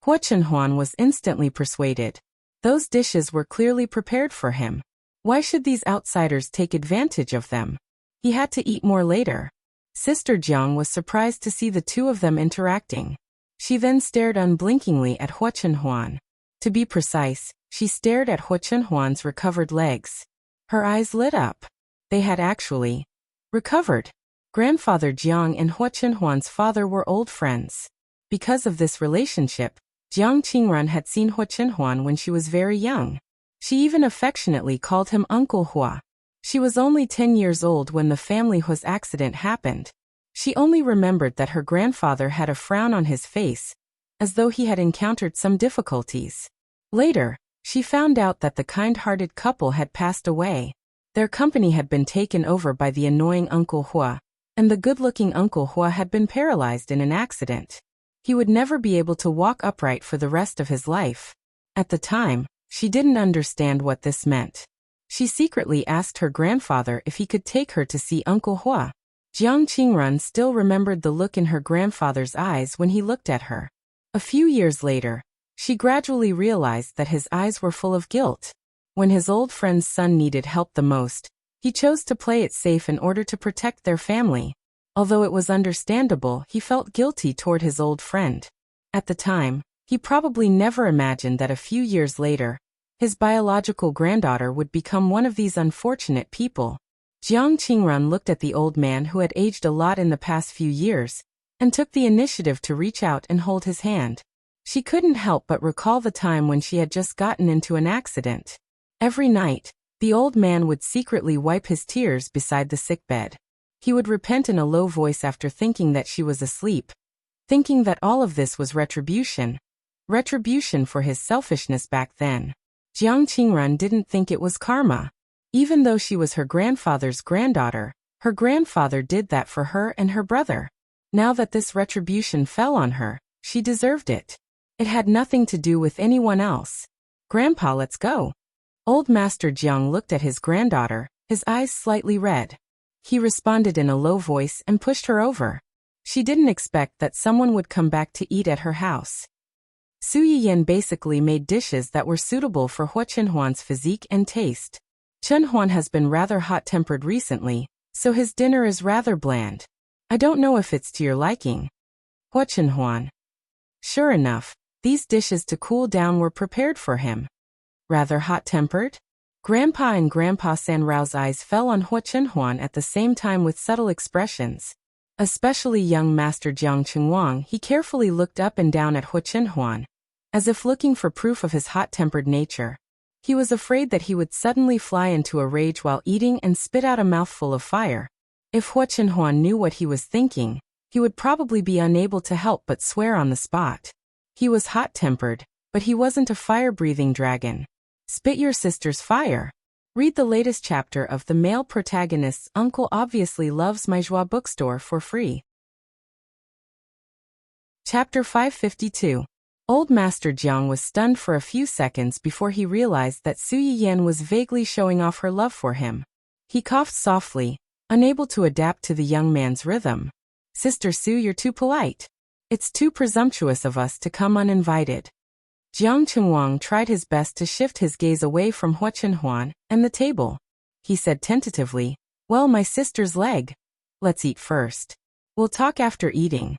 Hua Chenhuan was instantly persuaded. Those dishes were clearly prepared for him. Why should these outsiders take advantage of them? He had to eat more later. Sister Jiang was surprised to see the two of them interacting. She then stared unblinkingly at Hua Chenhuan. To be precise, she stared at Hua Chenhuan's recovered legs. Her eyes lit up. They had actually recovered. Grandfather Jiang and Hua Chenhuan's father were old friends. Because of this relationship, Jiang Qingran had seen Hua Chenhuan when she was very young. She even affectionately called him Uncle Hua. She was only 10 years old when the family Hua's accident happened. She only remembered that her grandfather had a frown on his face, as though he had encountered some difficulties. Later, she found out that the kind-hearted couple had passed away. Their company had been taken over by the annoying Uncle Hua, and the good-looking Uncle Hua had been paralyzed in an accident. He would never be able to walk upright for the rest of his life. At the time, she didn't understand what this meant. She secretly asked her grandfather if he could take her to see Uncle Hua. Jiang Qingran still remembered the look in her grandfather's eyes when he looked at her. A few years later, she gradually realized that his eyes were full of guilt. When his old friend's son needed help the most, he chose to play it safe in order to protect their family. Although it was understandable, he felt guilty toward his old friend. At the time, he probably never imagined that a few years later, his biological granddaughter would become one of these unfortunate people. Jiang Qingran looked at the old man who had aged a lot in the past few years, and took the initiative to reach out and hold his hand. She couldn't help but recall the time when she had just gotten into an accident. Every night, the old man would secretly wipe his tears beside the sickbed. He would repent in a low voice after thinking that she was asleep, thinking that all of this was retribution. Retribution for his selfishness back then. Jiang Qingran didn't think it was karma. Even though she was her grandfather's granddaughter, her grandfather did that for her and her brother. Now that this retribution fell on her, she deserved it. It had nothing to do with anyone else. "Grandpa, let's go." Old Master Jiang looked at his granddaughter, his eyes slightly red. He responded in a low voice and pushed her over. She didn't expect that someone would come back to eat at her house. Su Yiyan basically made dishes that were suitable for Hua Chenhuan's physique and taste. Chenhuan has been rather hot-tempered recently, so his dinner is rather bland. I don't know if it's to your liking. Hua Chenhuan. Sure enough, these dishes to cool down were prepared for him. Rather hot-tempered? Grandpa and Grandpa Sanrao's eyes fell on Hua Chenhuan at the same time with subtle expressions. Especially young Master Jiang Qingwang, he carefully looked up and down at Hua Chenhuan, as if looking for proof of his hot-tempered nature. He was afraid that he would suddenly fly into a rage while eating and spit out a mouthful of fire. If Hua Chenhuan knew what he was thinking, he would probably be unable to help but swear on the spot. He was hot-tempered, but he wasn't a fire-breathing dragon. Spit your sister's fire. Read the latest chapter of The Male Protagonist's Uncle Obviously Loves My Joie bookstore for free. Chapter 552. Old Master Jiang was stunned for a few seconds before he realized that Su Yiyan was vaguely showing off her love for him. He coughed softly, unable to adapt to the young man's rhythm. "Sister Su, you're too polite. It's too presumptuous of us to come uninvited." Jiang Chengwang tried his best to shift his gaze away from Hua Chenhuan and the table. He said tentatively, "Well, my sister's leg. Let's eat first. We'll talk after eating."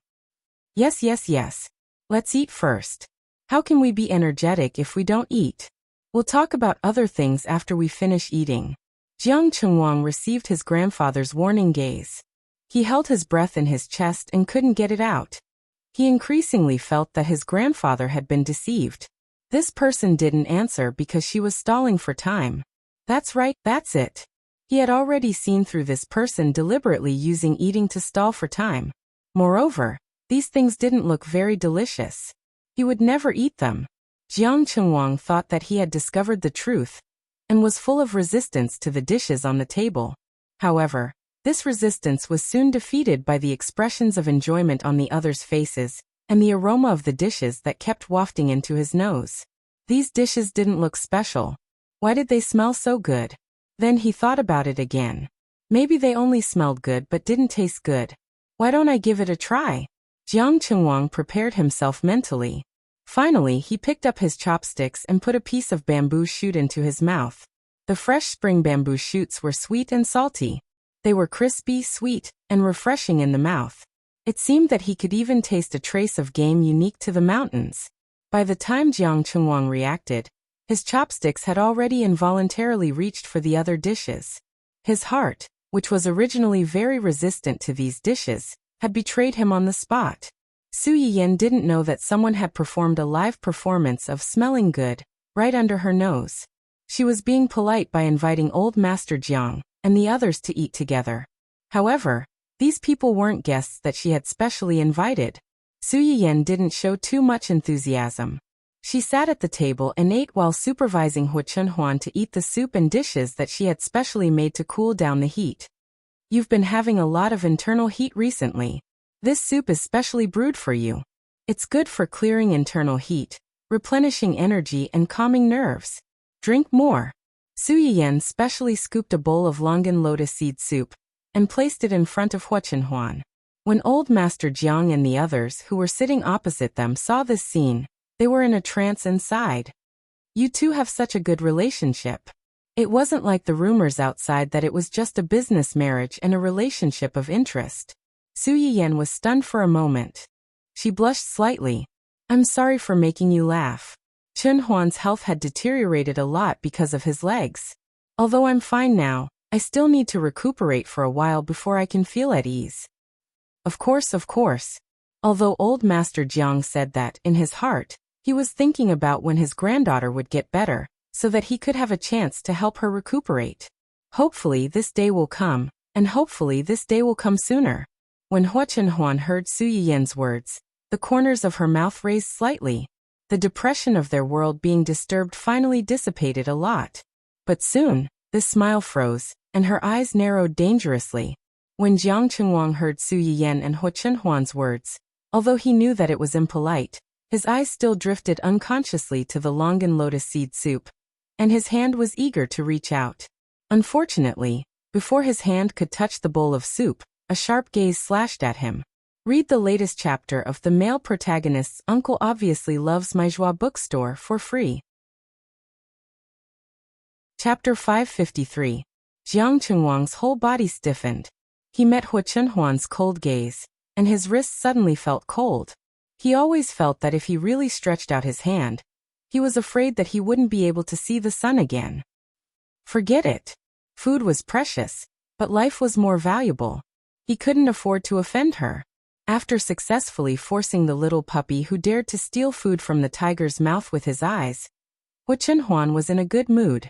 Yes. Let's eat first. How can we be energetic if we don't eat? We'll talk about other things after we finish eating. Jiang Chengwang received his grandfather's warning gaze. He held his breath in his chest and couldn't get it out. He increasingly felt that his grandfather had been deceived. This person didn't answer because she was stalling for time. That's right, that's it. He had already seen through this person deliberately using eating to stall for time. Moreover, these things didn't look very delicious. He would never eat them. Jiang Chengwang thought that he had discovered the truth and was full of resistance to the dishes on the table. However, this resistance was soon defeated by the expressions of enjoyment on the others' faces and the aroma of the dishes that kept wafting into his nose. These dishes didn't look special. Why did they smell so good? Then he thought about it again. Maybe they only smelled good but didn't taste good. Why don't I give it a try? Jiang Chengwang prepared himself mentally. Finally, he picked up his chopsticks and put a piece of bamboo shoot into his mouth. The fresh spring bamboo shoots were sweet and salty. They were crispy, sweet, and refreshing in the mouth. It seemed that he could even taste a trace of game unique to the mountains. By the time Jiang Chengwang reacted, his chopsticks had already involuntarily reached for the other dishes. His heart, which was originally very resistant to these dishes, had betrayed him on the spot. Su Yiyan didn't know that someone had performed a live performance of smelling good, right under her nose. She was being polite by inviting old Master Jiang and the others to eat together. However, these people weren't guests that she had specially invited. Su Yiyan didn't show too much enthusiasm. She sat at the table and ate while supervising Hua Chenhuan to eat the soup and dishes that she had specially made to cool down the heat. "You've been having a lot of internal heat recently. This soup is specially brewed for you. It's good for clearing internal heat, replenishing energy and calming nerves. Drink more." Su Yiyan specially scooped a bowl of longan lotus seed soup and placed it in front of Hua Chenhuan. When old Master Jiang and the others who were sitting opposite them saw this scene, they were in a trance and sighed. "You two have such a good relationship." It wasn't like the rumors outside that it was just a business marriage and a relationship of interest. Su Yiyan was stunned for a moment. She blushed slightly. "I'm sorry for making you laugh. Chenhuan's health had deteriorated a lot because of his legs. Although I'm fine now, I still need to recuperate for a while before I can feel at ease." Of course. Although old Master Jiang said that, in his heart, he was thinking about when his granddaughter would get better, so that he could have a chance to help her recuperate. Hopefully this day will come, and hopefully this day will come sooner. When Hua Chenhuan heard Su Yiyan's words, the corners of her mouth raised slightly. The depression of their world being disturbed finally dissipated a lot. But soon, this smile froze, and her eyes narrowed dangerously. When Jiang Chengwang heard Su Yiyan and Hua Chenhuan's words, although he knew that it was impolite, his eyes still drifted unconsciously to the longan lotus seed soup, and his hand was eager to reach out. Unfortunately, before his hand could touch the bowl of soup, a sharp gaze slashed at him. Read the latest chapter of The Male Protagonist's Uncle Obviously Loves My Joie bookstore for free. Chapter 553. Jiang Chengwang's whole body stiffened. He met Hua Chenhuan's cold gaze, and his wrists suddenly felt cold. He always felt that if he really stretched out his hand, he was afraid that he wouldn't be able to see the sun again. Forget it. Food was precious, but life was more valuable. He couldn't afford to offend her. After successfully forcing the little puppy who dared to steal food from the tiger's mouth with his eyes, Hua Chenhuan was in a good mood.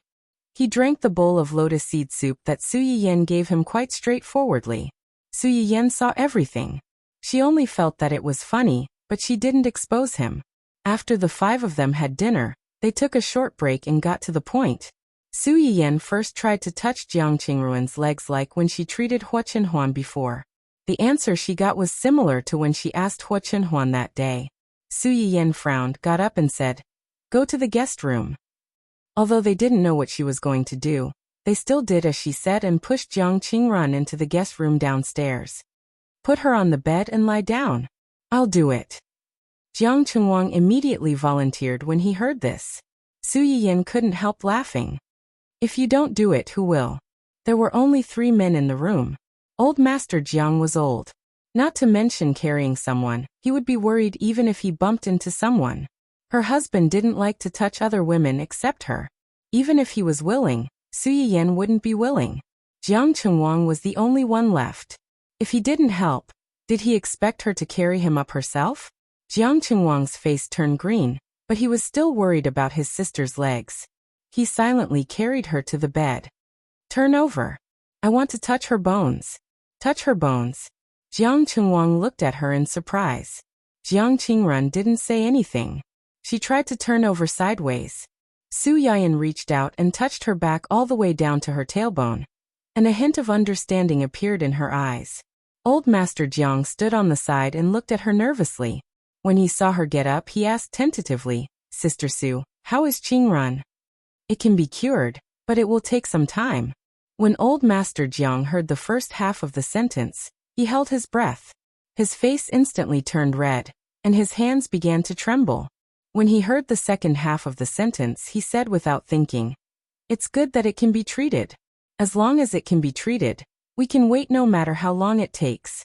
He drank the bowl of lotus seed soup that Su Yiyan gave him quite straightforwardly. Su Yiyan saw everything. She only felt that it was funny, but she didn't expose him. After the five of them had dinner, they took a short break and got to the point. Su Yiyan first tried to touch Jiang Qingruan's legs like when she treated Hua Chenhuan before. The answer she got was similar to when she asked Hua Chenhuan that day. Su Yiyan frowned, got up and said, "Go to the guest room." Although they didn't know what she was going to do, they still did as she said and pushed Jiang Qingrun into the guest room downstairs. "Put her on the bed and lie down." "I'll do it." Jiang Chengwang immediately volunteered when he heard this. Su Yiyan couldn't help laughing. "If you don't do it, who will?" There were only 3 men in the room. Old Master Jiang was old. Not to mention carrying someone, he would be worried even if he bumped into someone. Her husband didn't like to touch other women except her. Even if he was willing, Su Yiyan wouldn't be willing. Jiang Chengwang was the only one left. If he didn't help, did he expect her to carry him up herself? Jiang Chengwang's face turned green, but he was still worried about his sister's legs. He silently carried her to the bed. "Turn over. I want to touch her bones." "Touch her bones?" Jiang Chengwang looked at her in surprise. Jiang Qingrun didn't say anything. She tried to turn over sideways. Su Yiyan reached out and touched her back all the way down to her tailbone, and a hint of understanding appeared in her eyes. Old Master Jiang stood on the side and looked at her nervously. When he saw her get up, he asked tentatively, "Sister Su, how is Qingrun?" "It can be cured, but it will take some time." When Old Master Jiang heard the first half of the sentence, he held his breath. His face instantly turned red, and his hands began to tremble. When he heard the second half of the sentence, he said without thinking, "It's good that it can be treated. As long as it can be treated, we can wait no matter how long it takes."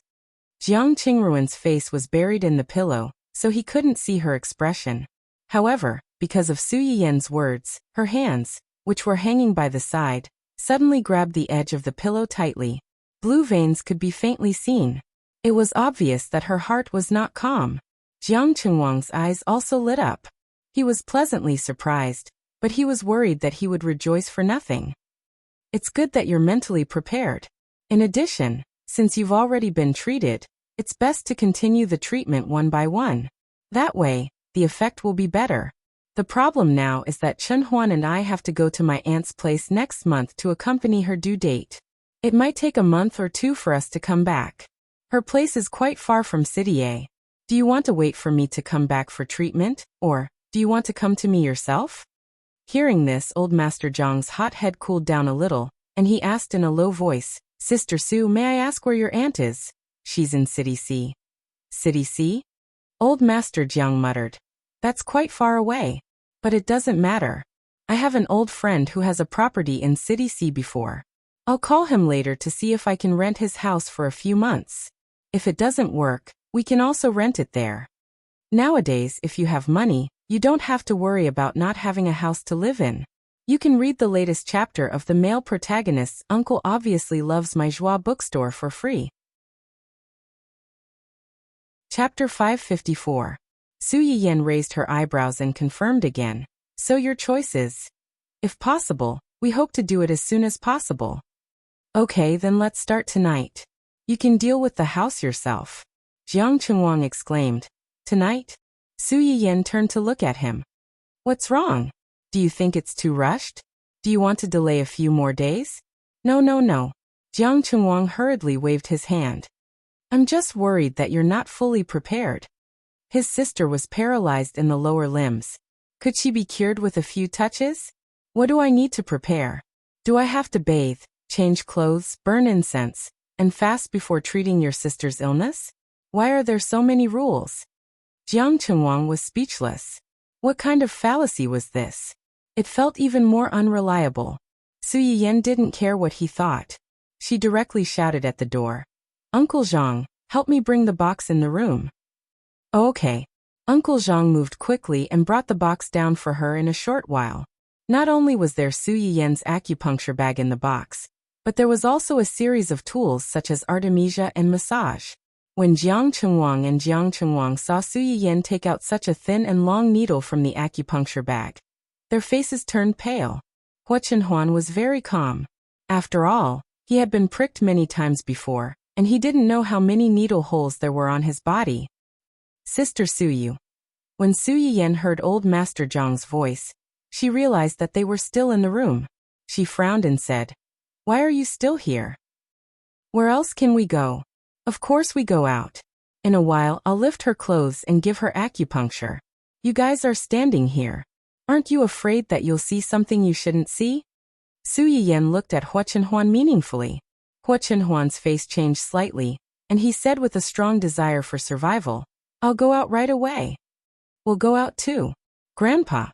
Jiang Qingruan's face was buried in the pillow, so he couldn't see her expression. However, because of Su Yiyan's words, her hands, which were hanging by the side, suddenly grabbed the edge of the pillow tightly. Blue veins could be faintly seen. It was obvious that her heart was not calm. Jiang Chengwang's eyes also lit up. He was pleasantly surprised, but he was worried that he would rejoice for nothing. "It's good that you're mentally prepared. In addition, since you've already been treated, it's best to continue the treatment one by one. That way, the effect will be better. The problem now is that Chen Huan and I have to go to my aunt's place next month to accompany her due date. It might take a month or 2 for us to come back. Her place is quite far from City A. Do you want to wait for me to come back for treatment, or do you want to come to me yourself?" Hearing this, Old Master Jiang's hot head cooled down a little, and he asked in a low voice, "Sister Su, may I ask where your aunt is?" "She's in City C." "City C?" Old Master Jiang muttered. "That's quite far away. But it doesn't matter. I have an old friend who has a property in City C before. I'll call him later to see if I can rent his house for a few months. If it doesn't work, we can also rent it there. Nowadays, if you have money, you don't have to worry about not having a house to live in. You can read the latest chapter of the male protagonist's Uncle Obviously Loves My Joie bookstore for free." Chapter 554. Su Yiyan raised her eyebrows and confirmed again. "So your choice is? If possible, we hope to do it as soon as possible." "Okay, then let's start tonight. You can deal with the house yourself." Jiang Chengwang exclaimed. "Tonight?" Su Yiyan turned to look at him. "What's wrong? Do you think it's too rushed? Do you want to delay a few more days?" No. Jiang Chengwang hurriedly waved his hand. "I'm just worried that you're not fully prepared." His sister was paralyzed in the lower limbs. Could she be cured with a few touches? What do I need to prepare? Do I have to bathe, change clothes, burn incense, and fast before treating your sister's illness? Why are there so many rules? Jiang Chengwang was speechless. What kind of fallacy was this? It felt even more unreliable. Su Yiyan didn't care what he thought. She directly shouted at the door. "Uncle Zhang, help me bring the box in the room." "Oh, okay." Uncle Zhang moved quickly and brought the box down for her in a short while. Not only was there Su Yiyan's acupuncture bag in the box, but there was also a series of tools such as artemisia and massage. When Jiang Chengwang saw Su Yiyan take out such a thin and long needle from the acupuncture bag, their faces turned pale. Hua Chenhuan was very calm. After all, he had been pricked many times before, and he didn't know how many needle holes there were on his body. "Sister Su Yu." When Su Yiyan heard Old Master Zhang's voice, she realized that they were still in the room. She frowned and said, "Why are you still here? Where else can we go?" "Of course we go out." In a while, I'll lift her clothes and give her acupuncture. You guys are standing here. Aren't you afraid that you'll see something you shouldn't see? Su Yiyan looked at Hua Chenhuan meaningfully. Hua Chenhuan's face changed slightly, and he said with a strong desire for survival, I'll go out right away. We'll go out too. Grandpa.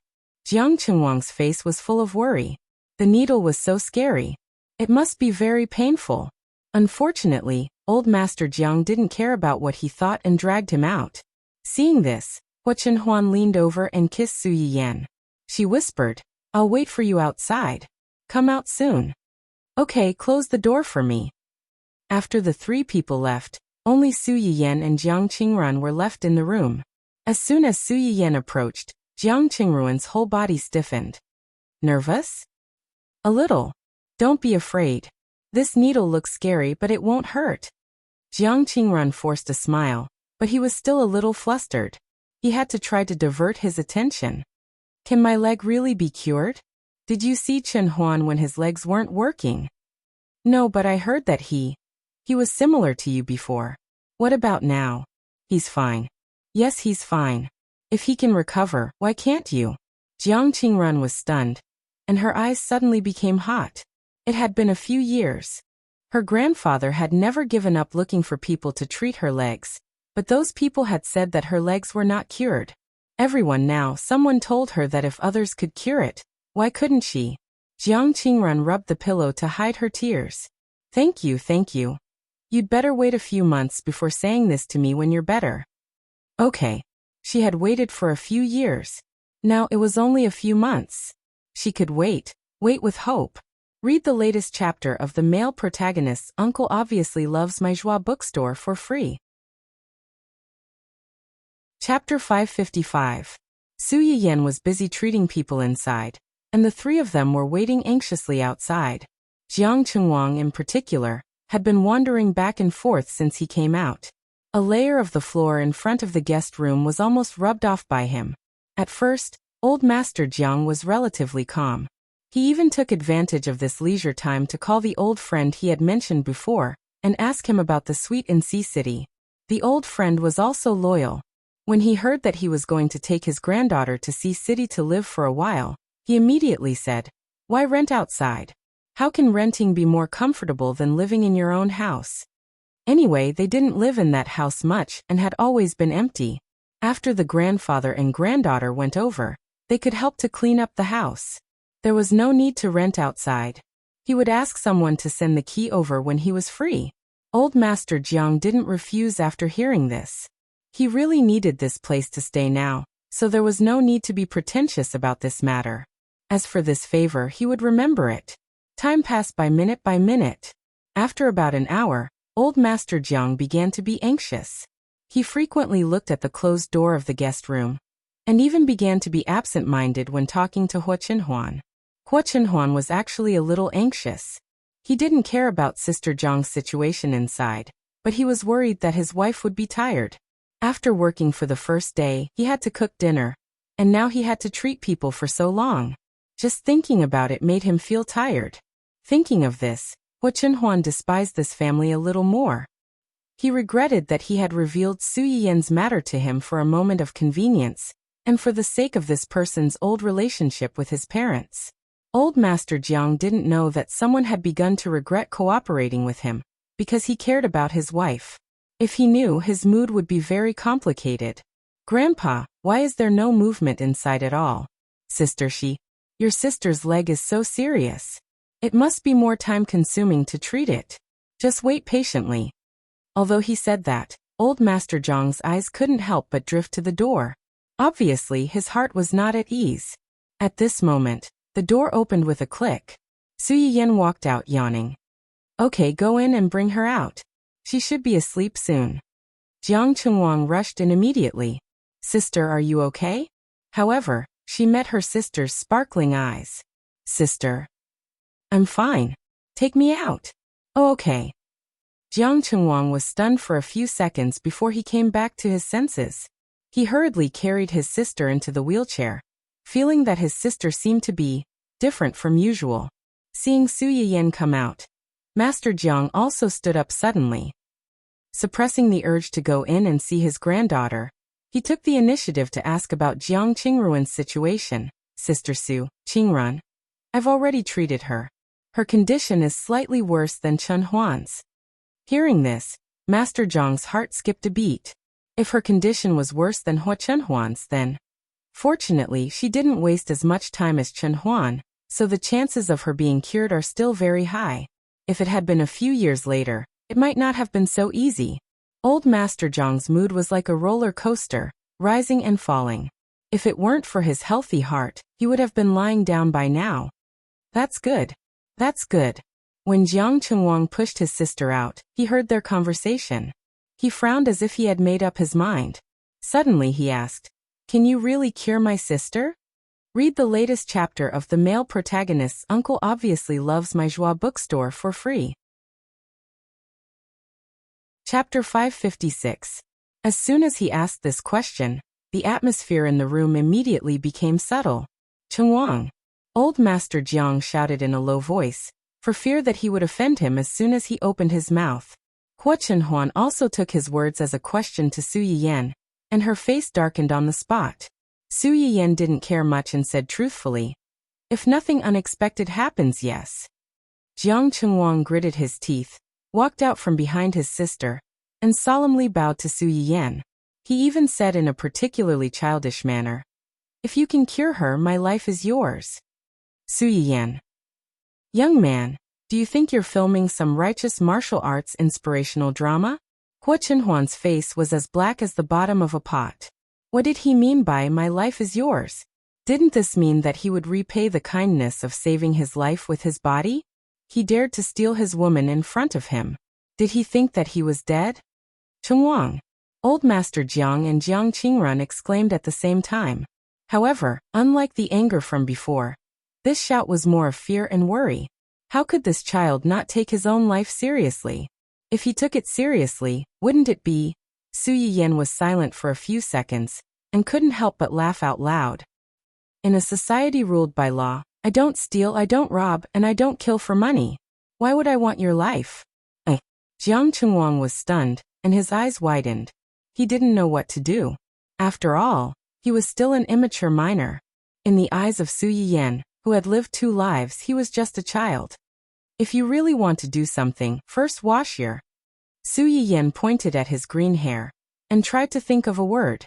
Jiang Chenhuang's face was full of worry. The needle was so scary. It must be very painful. Unfortunately, old Master Jiang didn't care about what he thought and dragged him out. Seeing this, Hua Chenhuan leaned over and kissed Su Yiyan. She whispered, I'll wait for you outside. Come out soon. Okay, close the door for me. After the three people left, only Su Yiyan and Jiang Qingruan were left in the room. As soon as Su Yiyan approached, Jiang Qingruan's whole body stiffened. Nervous? A little. Don't be afraid. This needle looks scary, but it won't hurt. Jiang Qingruan forced a smile, but he was still a little flustered. He had to try to divert his attention. Can my leg really be cured? Did you see Chen Huan when his legs weren't working? No, but I heard that he was similar to you before. What about now? He's fine. Yes, he's fine. If he can recover, why can't you? Jiang Qingruan was stunned, and her eyes suddenly became hot. It had been a few years. Her grandfather had never given up looking for people to treat her legs, but those people had said that her legs were not cured. Someone told her that if others could cure it, why couldn't she? Jiang Qingruan rubbed the pillow to hide her tears. Thank you, thank you. You'd better wait a few months before saying this to me when you're better. Okay. She had waited for a few years. Now it was only a few months. She could wait with hope. Read the latest chapter of the male protagonist's Uncle Obviously Loves My Joie bookstore for free. Chapter 555. Su Yiyan was busy treating people inside, and the three of them were waiting anxiously outside. Jiang Qingwang in particular had been wandering back and forth since he came out. A layer of the floor in front of the guest room was almost rubbed off by him. At first, old Master Jiang was relatively calm. He even took advantage of this leisure time to call the old friend he had mentioned before and ask him about the suite in Sea City. The old friend was also loyal. When he heard that he was going to take his granddaughter to Sea City to live for a while, he immediately said, Why rent outside? How can renting be more comfortable than living in your own house? Anyway, they didn't live in that house much and had always been empty. After the grandfather and granddaughter went over, they could help to clean up the house. There was no need to rent outside. He would ask someone to send the key over when he was free. Old Master Jiang didn't refuse after hearing this. He really needed this place to stay now, so there was no need to be pretentious about this matter. As for this favor, he would remember it. Time passed by minute by minute. After about an hour, old Master Jiang began to be anxious. He frequently looked at the closed door of the guest room, and even began to be absent-minded when talking to Hua Chenhuan. Hua Chenhuan was actually a little anxious. He didn't care about Sister Zhang's situation inside, but he was worried that his wife would be tired. After working for the first day, he had to cook dinner, and now he had to treat people for so long. Just thinking about it made him feel tired. Thinking of this, Hua Chenhuan despised this family a little more. He regretted that he had revealed Su Yiyan's matter to him for a moment of convenience, and for the sake of this person's old relationship with his parents. Old Master Jiang didn't know that someone had begun to regret cooperating with him, because he cared about his wife. If he knew, his mood would be very complicated. Grandpa, why is there no movement inside at all? Sister your sister's leg is so serious. It must be more time-consuming to treat it. Just wait patiently. Although he said that, old Master Jiang's eyes couldn't help but drift to the door. Obviously, his heart was not at ease. At this moment, the door opened with a click. Su Yiyan walked out yawning. Okay, go in and bring her out. She should be asleep soon. Jiang Chengwang rushed in immediately. Sister, are you okay? However, she met her sister's sparkling eyes. Sister. I'm fine. Take me out. Oh, okay. Jiang Chengwang was stunned for a few seconds before he came back to his senses. He hurriedly carried his sister into the wheelchair, feeling that his sister seemed to be different from usual. Seeing Su Yiyan come out, Master Jiang also stood up suddenly. Suppressing the urge to go in and see his granddaughter, he took the initiative to ask about Jiang Qingruan's situation. Sister Su, Qingrun. I've already treated her. Her condition is slightly worse than Chen Huan's. Hearing this, Master Zhang's heart skipped a beat. If her condition was worse than Chen Huan's, then... Fortunately, she didn't waste as much time as Chen Huan, so the chances of her being cured are still very high. If it had been a few years later, it might not have been so easy. Old Master Zhang's mood was like a roller coaster, rising and falling. If it weren't for his healthy heart, he would have been lying down by now. That's good. That's good. When Jiang Chengwang pushed his sister out, he heard their conversation. He frowned as if he had made up his mind. Suddenly he asked, "Can you really cure my sister?" Read the latest chapter of The Male Protagonist's Uncle Obviously Loves My Joie bookstore for free. Chapter 556. As soon as he asked this question, the atmosphere in the room immediately became subtle. "Chengwang!" Old Master Jiang shouted in a low voice, for fear that he would offend him as soon as he opened his mouth. Hua Chenhuan also took his words as a question to Su Yiyan, and her face darkened on the spot. Su Yiyan didn't care much and said truthfully, "If nothing unexpected happens, yes." Jiang Chengwang gritted his teeth, walked out from behind his sister, and solemnly bowed to Su Yiyan. He even said in a particularly childish manner, "If you can cure her, my life is yours." Su Yiyan. Young man, do you think you're filming some righteous martial arts inspirational drama? Hua Chenhuan's face was as black as the bottom of a pot. What did he mean by "my life is yours"? Didn't this mean that he would repay the kindness of saving his life with his body? He dared to steal his woman in front of him. Did he think that he was dead? Chengwang! Old Master Jiang and Jiang Qingrun exclaimed at the same time. However, unlike the anger from before, this shout was more of fear and worry. How could this child not take his own life seriously? If he took it seriously, wouldn't it be? Su Yiyan was silent for a few seconds, and couldn't help but laugh out loud. In a society ruled by law, I don't steal, I don't rob, and I don't kill for money. Why would I want your life? Jiang Chengwang was stunned, and his eyes widened. He didn't know what to do. After all, he was still an immature minor. In the eyes of Su Yiyan, who had lived 2 lives, he was just a child. If you really want to do something, first wash your... Su Yiyan pointed at his green hair, and tried to think of a word.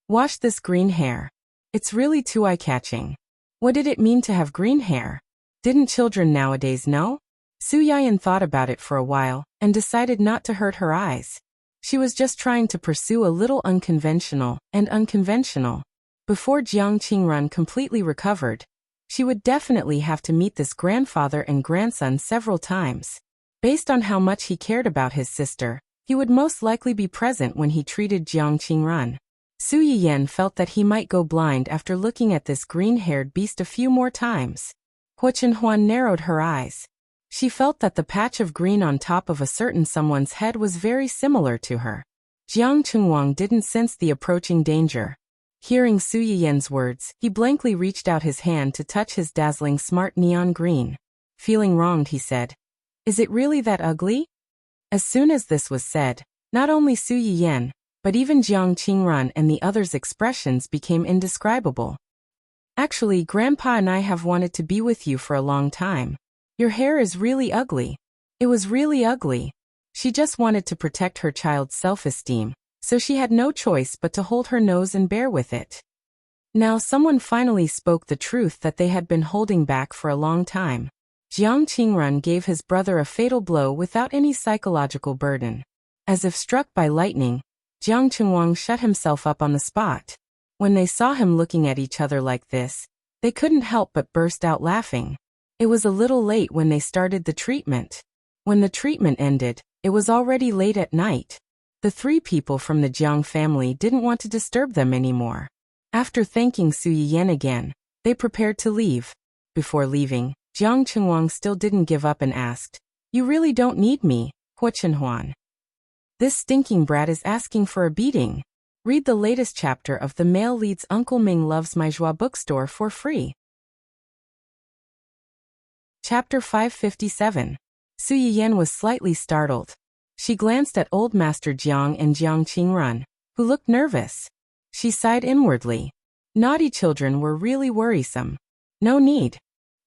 Wash this green hair. It's really too eye-catching. What did it mean to have green hair? Didn't children nowadays know? Su Yiyan thought about it for a while, and decided not to hurt her eyes. She was just trying to pursue a little unconventional. Before Jiang Qingrun completely recovered, she would definitely have to meet this grandfather and grandson several times. Based on how much he cared about his sister, he would most likely be present when he treated Jiang Qingrun. Su Yiyan felt that he might go blind after looking at this green-haired beast a few more times. Hua Chenhuan narrowed her eyes. She felt that the patch of green on top of a certain someone's head was very similar to her. Jiang Chengwang didn't sense the approaching danger. Hearing Su Yiyan's words, he blankly reached out his hand to touch his dazzling smart neon green. Feeling wronged, he said, "Is it really that ugly?" As soon as this was said, not only Su Yiyan, but even Jiang Qingrun and the others' expressions became indescribable. "Actually, Grandpa and I have wanted to be with you for a long time. Your hair is really ugly." It was really ugly. She just wanted to protect her child's self-esteem, so she had no choice but to hold her nose and bear with it. Now someone finally spoke the truth that they had been holding back for a long time. Jiang Qingrun gave his brother a fatal blow without any psychological burden. As if struck by lightning, Jiang Chengwang shut himself up on the spot. When they saw him looking at each other like this, they couldn't help but burst out laughing. It was a little late when they started the treatment. When the treatment ended, it was already late at night. The 3 people from the Jiang family didn't want to disturb them anymore. After thanking Su Yiyan again, they prepared to leave. Before leaving, Jiang Chengwang still didn't give up and asked, "You really don't need me, Hua Chenhuan? This stinking brat is asking for a beating." Read the latest chapter of The Male Lead's Uncle Ming Loves My Joie bookstore for free. Chapter 557. Su Yiyan was slightly startled. She glanced at old Master Jiang and Jiang Qingrun, who looked nervous. She sighed inwardly. Naughty children were really worrisome. No need.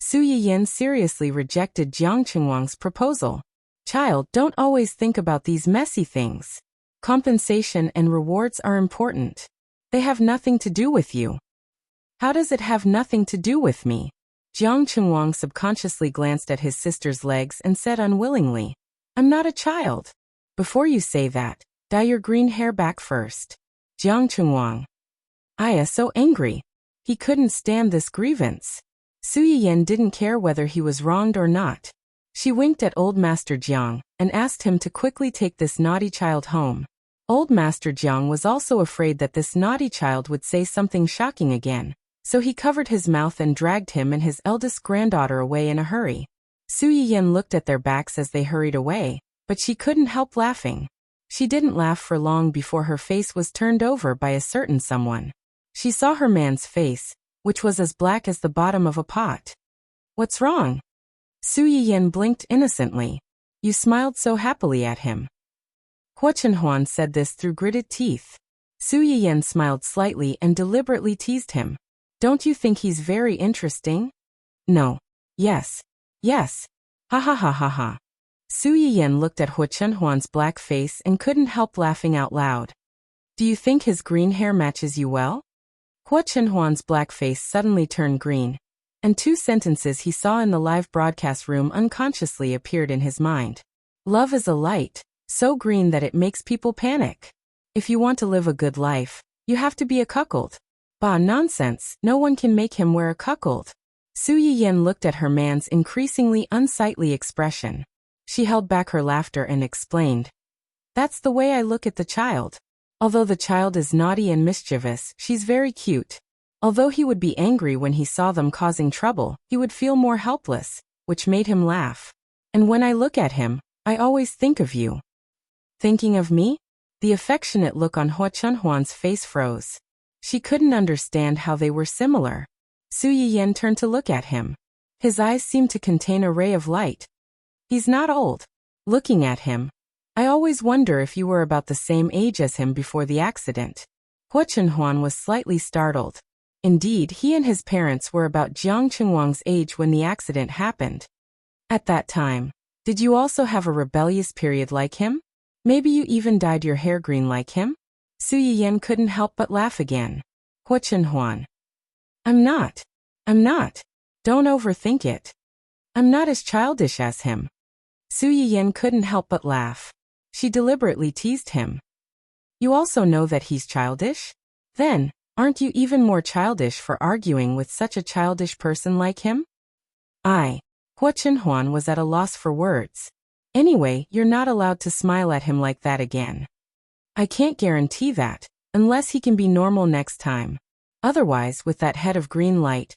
Su Yiyan seriously rejected Jiang Qinhuang's proposal. Child, don't always think about these messy things. Compensation and rewards are important. They have nothing to do with you. How does it have nothing to do with me? Jiang Qinhuang subconsciously glanced at his sister's legs and said unwillingly, I'm not a child. Before you say that, dye your green hair back first. Jiang Qinhuang. Aya so angry. He couldn't stand this grievance. Su Yiyan didn't care whether he was wronged or not. She winked at old Master Jiang and asked him to quickly take this naughty child home. Old Master Jiang was also afraid that this naughty child would say something shocking again, so he covered his mouth and dragged him and his eldest granddaughter away in a hurry. Su Yiyan looked at their backs as they hurried away, but she couldn't help laughing. She didn't laugh for long before her face was turned over by a certain someone. She saw her man's face, which was as black as the bottom of a pot. What's wrong? Su Yiyan blinked innocently. You smiled so happily at him. Hua Chenhuan said this through gritted teeth. Su Yiyan smiled slightly and deliberately teased him. Don't you think he's very interesting? No. Yes. Yes. Ha ha ha ha ha. Su Yiyan looked at Hua Chenhuan's black face and couldn't help laughing out loud. Do you think his green hair matches you well? Hua Chenhuan's black face suddenly turned green, and two sentences he saw in the live broadcast room unconsciously appeared in his mind. Love is a light, so green that it makes people panic. If you want to live a good life, you have to be a cuckold. Bah, nonsense, no one can make him wear a cuckold. Su Yiyan looked at her man's increasingly unsightly expression. She held back her laughter and explained. That's the way I look at the child. Although the child is naughty and mischievous, she's very cute. Although he would be angry when he saw them causing trouble, he would feel more helpless, which made him laugh. And when I look at him, I always think of you. Thinking of me? The affectionate look on Hua Chenhuan's face froze. She couldn't understand how they were similar. Su Yiyan turned to look at him. His eyes seemed to contain a ray of light. He's not old. Looking at him, I always wonder if you were about the same age as him before the accident. Hua Chenhuan was slightly startled. Indeed, he and his parents were about Jiang Qinhuang's age when the accident happened. At that time, did you also have a rebellious period like him? Maybe you even dyed your hair green like him? Su Yiyan couldn't help but laugh again. Hua Chenhuan. I'm not. Don't overthink it. I'm not as childish as him. Su Yiyan couldn't help but laugh. She deliberately teased him. You also know that he's childish? Then, aren't you even more childish for arguing with such a childish person like him? Hua Chenhuan was at a loss for words. Anyway, you're not allowed to smile at him like that again. I can't guarantee that, unless he can be normal next time. Otherwise, with that head of green light,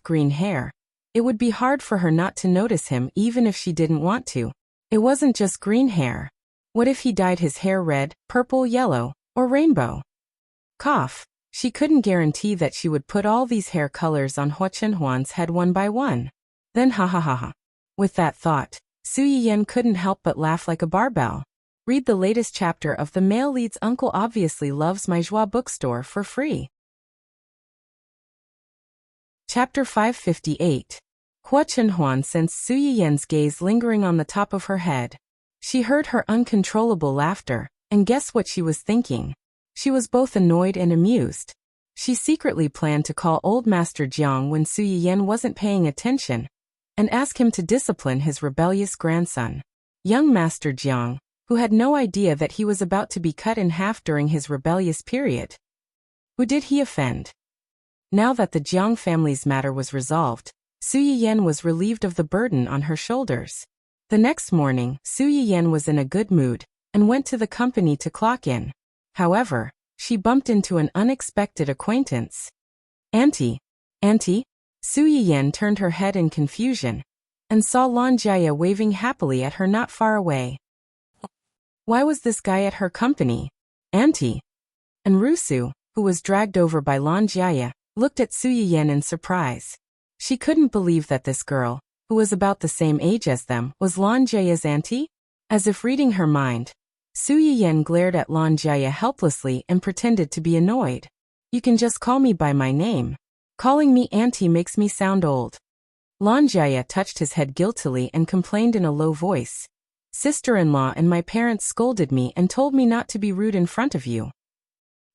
green hair, it would be hard for her not to notice him even if she didn't want to. It wasn't just green hair. What if he dyed his hair red, purple, yellow, or rainbow? She couldn't guarantee that she would put all these hair colors on Hua Chenhuan's head one by one. Then ha ha ha ha. With that thought, Su Yiyan couldn't help but laugh like a barbell. Read the latest chapter of The Male Lead's Uncle Obviously Loves My Joie bookstore for free. Chapter 558. Hua Chenhuan sensed Su Yiyan's gaze lingering on the top of her head. She heard her uncontrollable laughter, and guess what she was thinking? She was both annoyed and amused. She secretly planned to call old Master Jiang when Su Yiyan wasn't paying attention, and ask him to discipline his rebellious grandson. Young Master Jiang, who had no idea that he was about to be cut in half during his rebellious period. Who did he offend? Now that the Jiang family's matter was resolved, Su Yiyan was relieved of the burden on her shoulders. The next morning, Su Yiyan was in a good mood, and went to the company to clock in. However, she bumped into an unexpected acquaintance. Auntie. Su Yiyan turned her head in confusion, and saw Lan Jia waving happily at her not far away. Why was this guy at her company? Auntie. And Rusu, who was dragged over by Lan Jia, looked at Su Yiyan in surprise. She couldn't believe that this girl, who was about the same age as them, was Lan Jia's auntie. As if reading her mind, Su Yiyan glared at Lan Jia helplessly and pretended to be annoyed. You can just call me by my name. Calling me auntie makes me sound old. Lan Jia touched his head guiltily and complained in a low voice. Sister-in-law and my parents scolded me and told me not to be rude in front of you.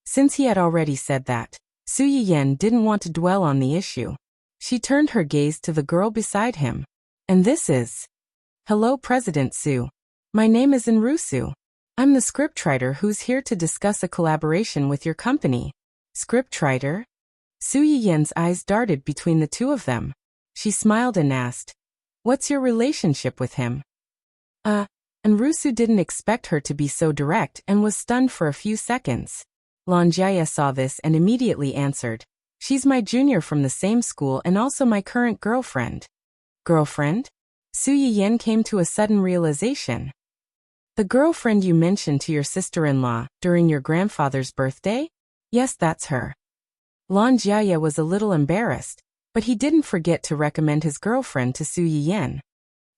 Since he had already said that, Su Yiyan didn't want to dwell on the issue. She turned her gaze to the girl beside him. And this is... Hello, President Su. My name is Enrusu. I'm the scriptwriter who's here to discuss a collaboration with your company. Scriptwriter? Su Yiyan's eyes darted between the two of them. She smiled and asked, "What's your relationship with him?" Enrusu didn't expect her to be so direct and was stunned for a few seconds. Lan Jia saw this and immediately answered, "She's my junior from the same school and also my current girlfriend." Girlfriend? Su Yiyan came to a sudden realization. The girlfriend you mentioned to your sister-in-law during your grandfather's birthday? Yes, that's her. Lan Jia was a little embarrassed, but he didn't forget to recommend his girlfriend to Su Yiyan.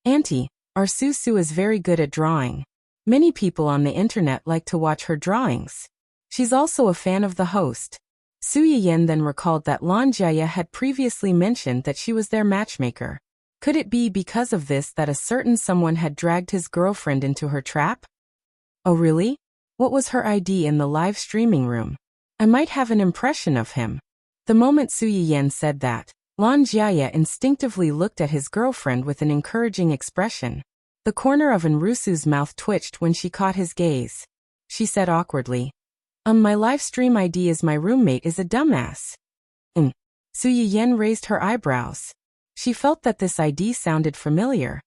Auntie, our Su is very good at drawing. Many people on the internet like to watch her drawings. She's also a fan of the host. Su Yiyan then recalled that Lan Jia had previously mentioned that she was their matchmaker. Could it be because of this that a certain someone had dragged his girlfriend into her trap? Oh really? What was her ID in the live streaming room? I might have an impression of him. The moment Su Yiyan said that, Lan Jia instinctively looked at his girlfriend with an encouraging expression. The corner of Enrusu's mouth twitched when she caught his gaze. She said awkwardly, My live stream ID is my roommate is a dumbass. Su Yiyan raised her eyebrows. She felt that this ID sounded familiar.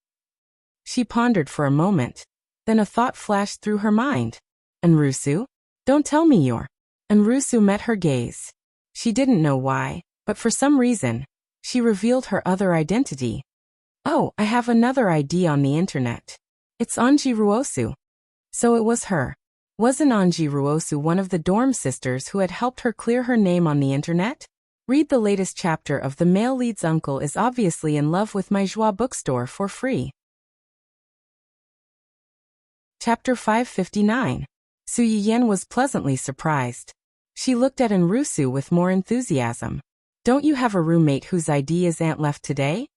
She pondered for a moment. Then a thought flashed through her mind. Enrusu? Don't tell me you're... Enrusu met her gaze. She didn't know why, but for some reason, she revealed her other identity. Oh, I have another ID on the internet. It's Anji Ruosu. So it was her. Wasn't Anji Ruosu one of the dorm sisters who had helped her clear her name on the internet? Read the latest chapter of The Male Lead's Uncle is Obviously in Love with My Joie bookstore for free. Chapter 559. Su Yiyan was pleasantly surprised. She looked at Enrusu with more enthusiasm. Don't you have a roommate whose ID is Aunt left today?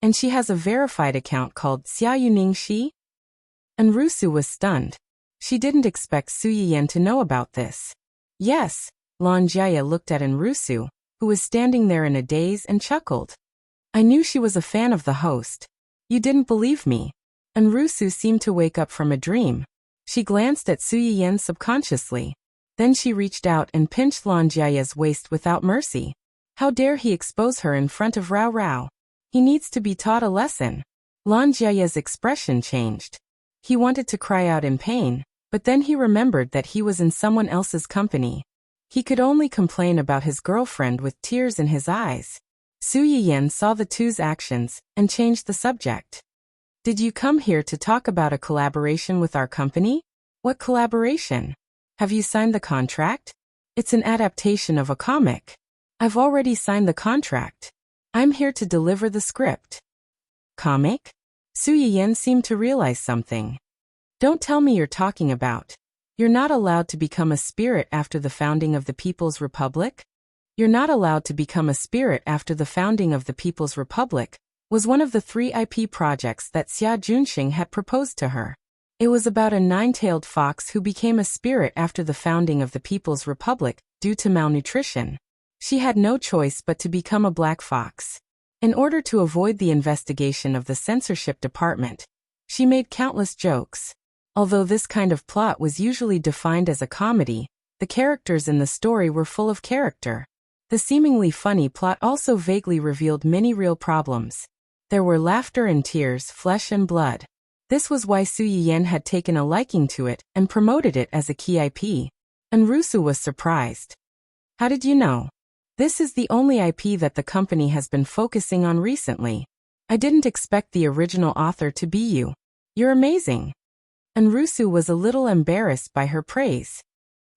And she has a verified account called Xia Yuning Shi? Enrusu was stunned. She didn't expect Su Yiyan to know about this. Yes, Lan Jia looked at Enrusu, who was standing there in a daze, and chuckled. I knew she was a fan of the host. You didn't believe me. Enrusu seemed to wake up from a dream. She glanced at Su Yiyan subconsciously. Then she reached out and pinched Lan Jia's waist without mercy. How dare he expose her in front of Rao Rao? He needs to be taught a lesson. Lan Jia's expression changed. He wanted to cry out in pain, but then he remembered that he was in someone else's company. He could only complain about his girlfriend with tears in his eyes. Su Yiyan saw the two's actions and changed the subject. Did you come here to talk about a collaboration with our company? What collaboration? Have you signed the contract? It's an adaptation of a comic. I've already signed the contract. I'm here to deliver the script. Comic? Su Yiyan seemed to realize something. Don't tell me you're talking about. You're not allowed to become a spirit after the founding of the People's Republic? You're not allowed to become a spirit after the founding of the People's Republic, was one of the 3 IP projects that Xia Junxing had proposed to her. It was about a 9-tailed fox who became a spirit after the founding of the People's Republic due to malnutrition. She had no choice but to become a black fox. In order to avoid the investigation of the censorship department, she made countless jokes. Although this kind of plot was usually defined as a comedy, the characters in the story were full of character. The seemingly funny plot also vaguely revealed many real problems. There were laughter and tears, flesh and blood. This was why Su Yiyan had taken a liking to it and promoted it as a key IP. Enrusu was surprised. How did you know? This is the only IP that the company has been focusing on recently. I didn't expect the original author to be you. You're amazing. Enrusu was a little embarrassed by her praise.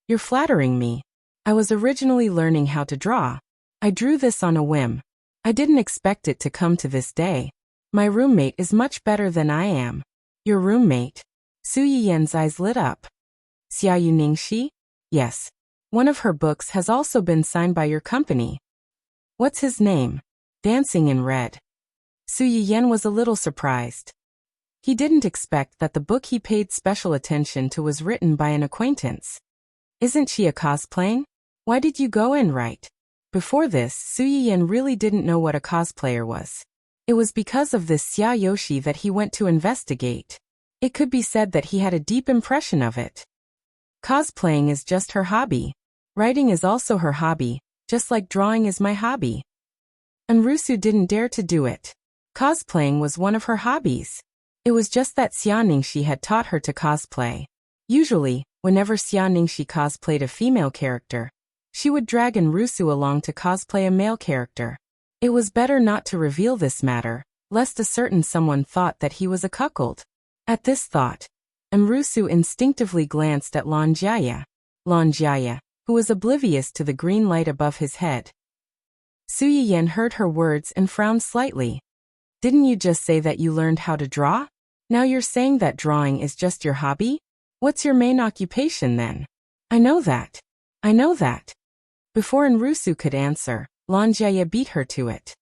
You're flattering me. I was originally learning how to draw. I drew this on a whim. I didn't expect it to come to this day. My roommate is much better than I am. Your roommate? Su Yiyan's eyes lit up. Xiaoyu Ningxi? Yes. One of her books has also been signed by your company. What's his name? Dancing in Red. Su Yiyan was a little surprised. He didn't expect that the book he paid special attention to was written by an acquaintance. Isn't she a cosplaying? Why did you go in right? Before this, Su Yiyan really didn't know what a cosplayer was. It was because of this Xia Yoshi that he went to investigate. It could be said that he had a deep impression of it. Cosplaying is just her hobby. Writing is also her hobby, just like drawing is my hobby. And Rusu didn't dare to do it. Cosplaying was one of her hobbies. It was just that Xia Ningxi had taught her to cosplay. Usually, whenever Xia Ningxi cosplayed a female character, she would drag Rusu along to cosplay a male character. It was better not to reveal this matter, lest a certain someone thought that he was a cuckold. At this thought, Rusu instinctively glanced at Lan Jiaya, who was oblivious to the green light above his head. Su Yiyan heard her words and frowned slightly. Didn't you just say that you learned how to draw? Now you're saying that drawing is just your hobby? What's your main occupation then? I know that. Before Rusu could answer, Lan Jiaya beat her to it.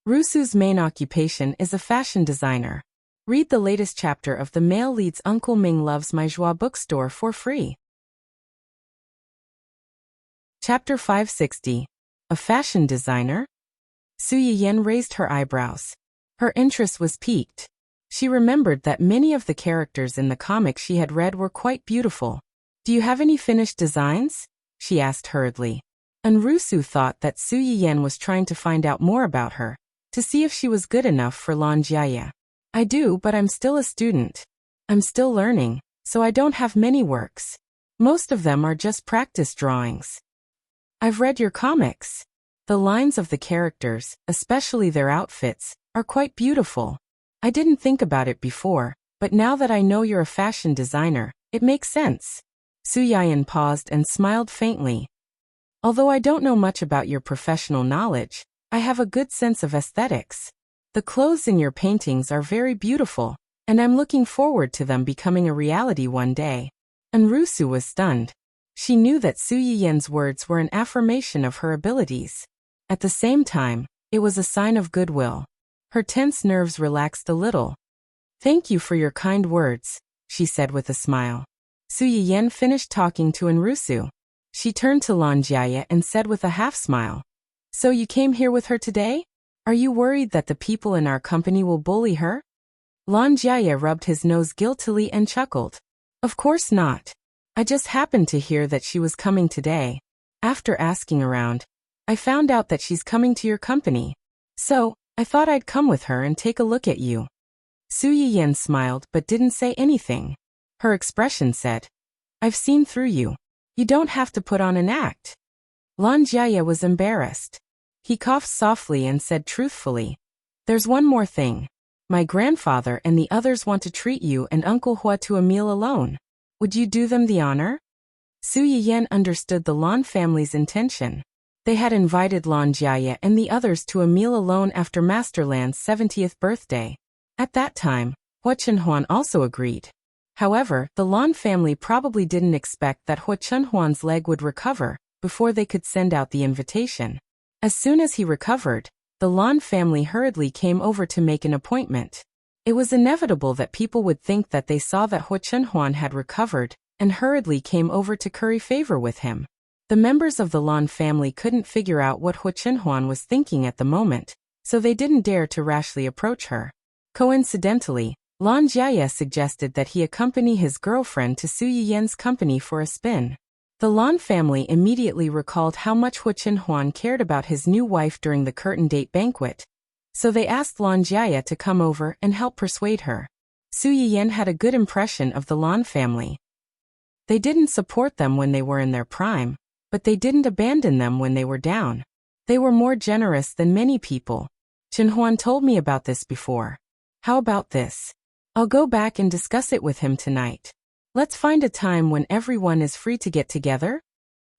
Rusu's main occupation is a fashion designer. Read the latest chapter of The Male Lead's Uncle Ming Loves My Joie bookstore for free. Chapter 560. A fashion designer? Su Yiyan raised her eyebrows. Her interest was piqued. She remembered that many of the characters in the comic she had read were quite beautiful. Do you have any finished designs? She asked hurriedly. And Rusu thought that Su Yiyan was trying to find out more about her, to see if she was good enough for Lan Jiaya. I do, but I'm still a student. I'm still learning, so I don't have many works. Most of them are just practice drawings. I've read your comics. The lines of the characters, especially their outfits, are quite beautiful. I didn't think about it before, but now that I know you're a fashion designer, it makes sense. Su Yiyan paused and smiled faintly. Although I don't know much about your professional knowledge, I have a good sense of aesthetics. The clothes in your paintings are very beautiful, and I'm looking forward to them becoming a reality one day. And Rusu was stunned. She knew that Su Yiyan's words were an affirmation of her abilities. At the same time, it was a sign of goodwill. Her tense nerves relaxed a little. Thank you for your kind words, she said with a smile. Su Yiyan finished talking to Rusu. She turned to Lan Jiaya and said with a half-smile. So you came here with her today? Are you worried that the people in our company will bully her? Lan Jiaya rubbed his nose guiltily and chuckled. Of course not. I just happened to hear that she was coming today. After asking around, I found out that she's coming to your company. So, I thought I'd come with her and take a look at you. Su Yiyan smiled but didn't say anything. Her expression said, I've seen through you. You don't have to put on an act. Lan Jiaya was embarrassed. He coughed softly and said truthfully, There's one more thing. My grandfather and the others want to treat you and Uncle Hua to a meal alone. Would you do them the honor? Su Yiyan understood the Lan family's intention. They had invited Lan Jiaya and the others to a meal alone after Master Lan's 70th birthday. At that time, Hua Chenhuan also agreed. However, the Lan family probably didn't expect that Hua Chenhuan's leg would recover before they could send out the invitation. As soon as he recovered, the Lan family hurriedly came over to make an appointment. It was inevitable that people would think that they saw that Hua Chenhuan had recovered and hurriedly came over to curry favor with him. The members of the Lan family couldn't figure out what Hua Chenhuan was thinking at the moment, so they didn't dare to rashly approach her. Coincidentally, Lan Jiaya suggested that he accompany his girlfriend to Su Yiyan's company for a spin. The Lan family immediately recalled how much Hua Chenhuan cared about his new wife during the curtain date banquet, so they asked Lan Jiaya to come over and help persuade her. Su Yiyan had a good impression of the Lan family. They didn't support them when they were in their prime, but they didn't abandon them when they were down. They were more generous than many people. Chenhuan told me about this before. How about this? I'll go back and discuss it with him tonight. Let's find a time when everyone is free to get together.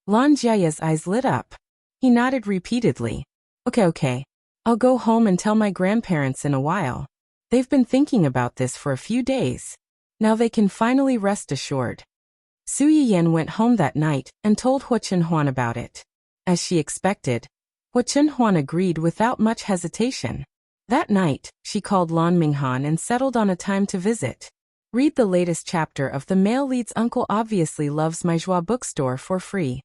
Lan Jiaya's eyes lit up. He nodded repeatedly. Okay. I'll go home and tell my grandparents in a while. They've been thinking about this for a few days. Now they can finally rest assured. Su Yiyan went home that night and told Hua Chenhuan about it. As she expected, Hua Chenhuan agreed without much hesitation. That night, she called Lan Minghan and settled on a time to visit. Read the latest chapter of The Male Lead's Uncle Obviously Loves My Joie bookstore for free.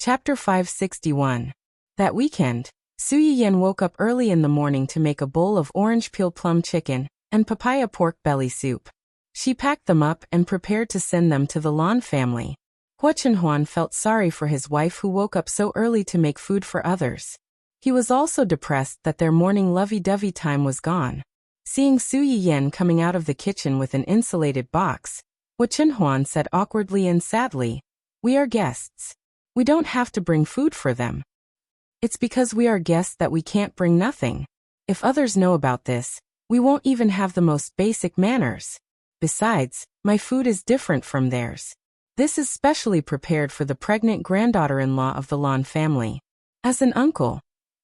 Chapter 561. That weekend, Su Yiyan woke up early in the morning to make a bowl of orange peel plum chicken and papaya pork belly soup. She packed them up and prepared to send them to the Lan family. Hua Chenhuan felt sorry for his wife who woke up so early to make food for others. He was also depressed that their morning lovey-dovey time was gone. Seeing Su Yiyan coming out of the kitchen with an insulated box, Hua Chenhuan said awkwardly and sadly, "We are guests. We don't have to bring food for them. It's because we are guests that we can't bring nothing. If others know about this, we won't even have the most basic manners. Besides, my food is different from theirs. This is specially prepared for the pregnant granddaughter-in-law of the Lan family. As an uncle,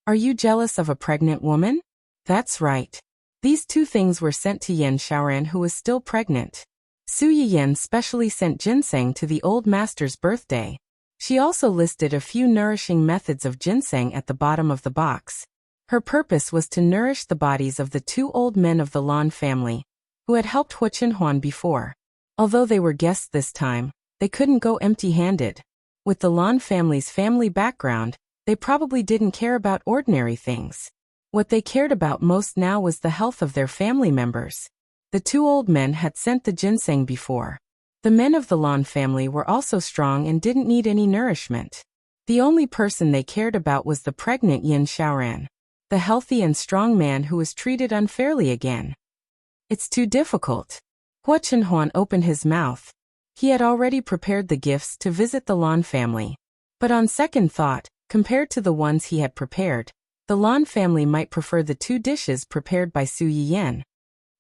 are you jealous of a pregnant woman?" That's right. These two things were sent to Yan Xiaoran, who was still pregnant. Su Yiyan specially sent ginseng to the old master's birthday. She also listed a few nourishing methods of ginseng at the bottom of the box. Her purpose was to nourish the bodies of the two old men of the Lan family, who had helped Hua Chenhuan before. Although they were guests this time, they couldn't go empty-handed. With the Lan family's family background, they probably didn't care about ordinary things. What they cared about most now was the health of their family members. The two old men had sent the ginseng before. The men of the Lan family were also strong and didn't need any nourishment. The only person they cared about was the pregnant Yan Xiaoran, the healthy and strong man who was treated unfairly again. It's too difficult. Hua Chenhuan opened his mouth. He had already prepared the gifts to visit the Lan family. But on second thought, compared to the ones he had prepared, the Lan family might prefer the two dishes prepared by Su Yiyan.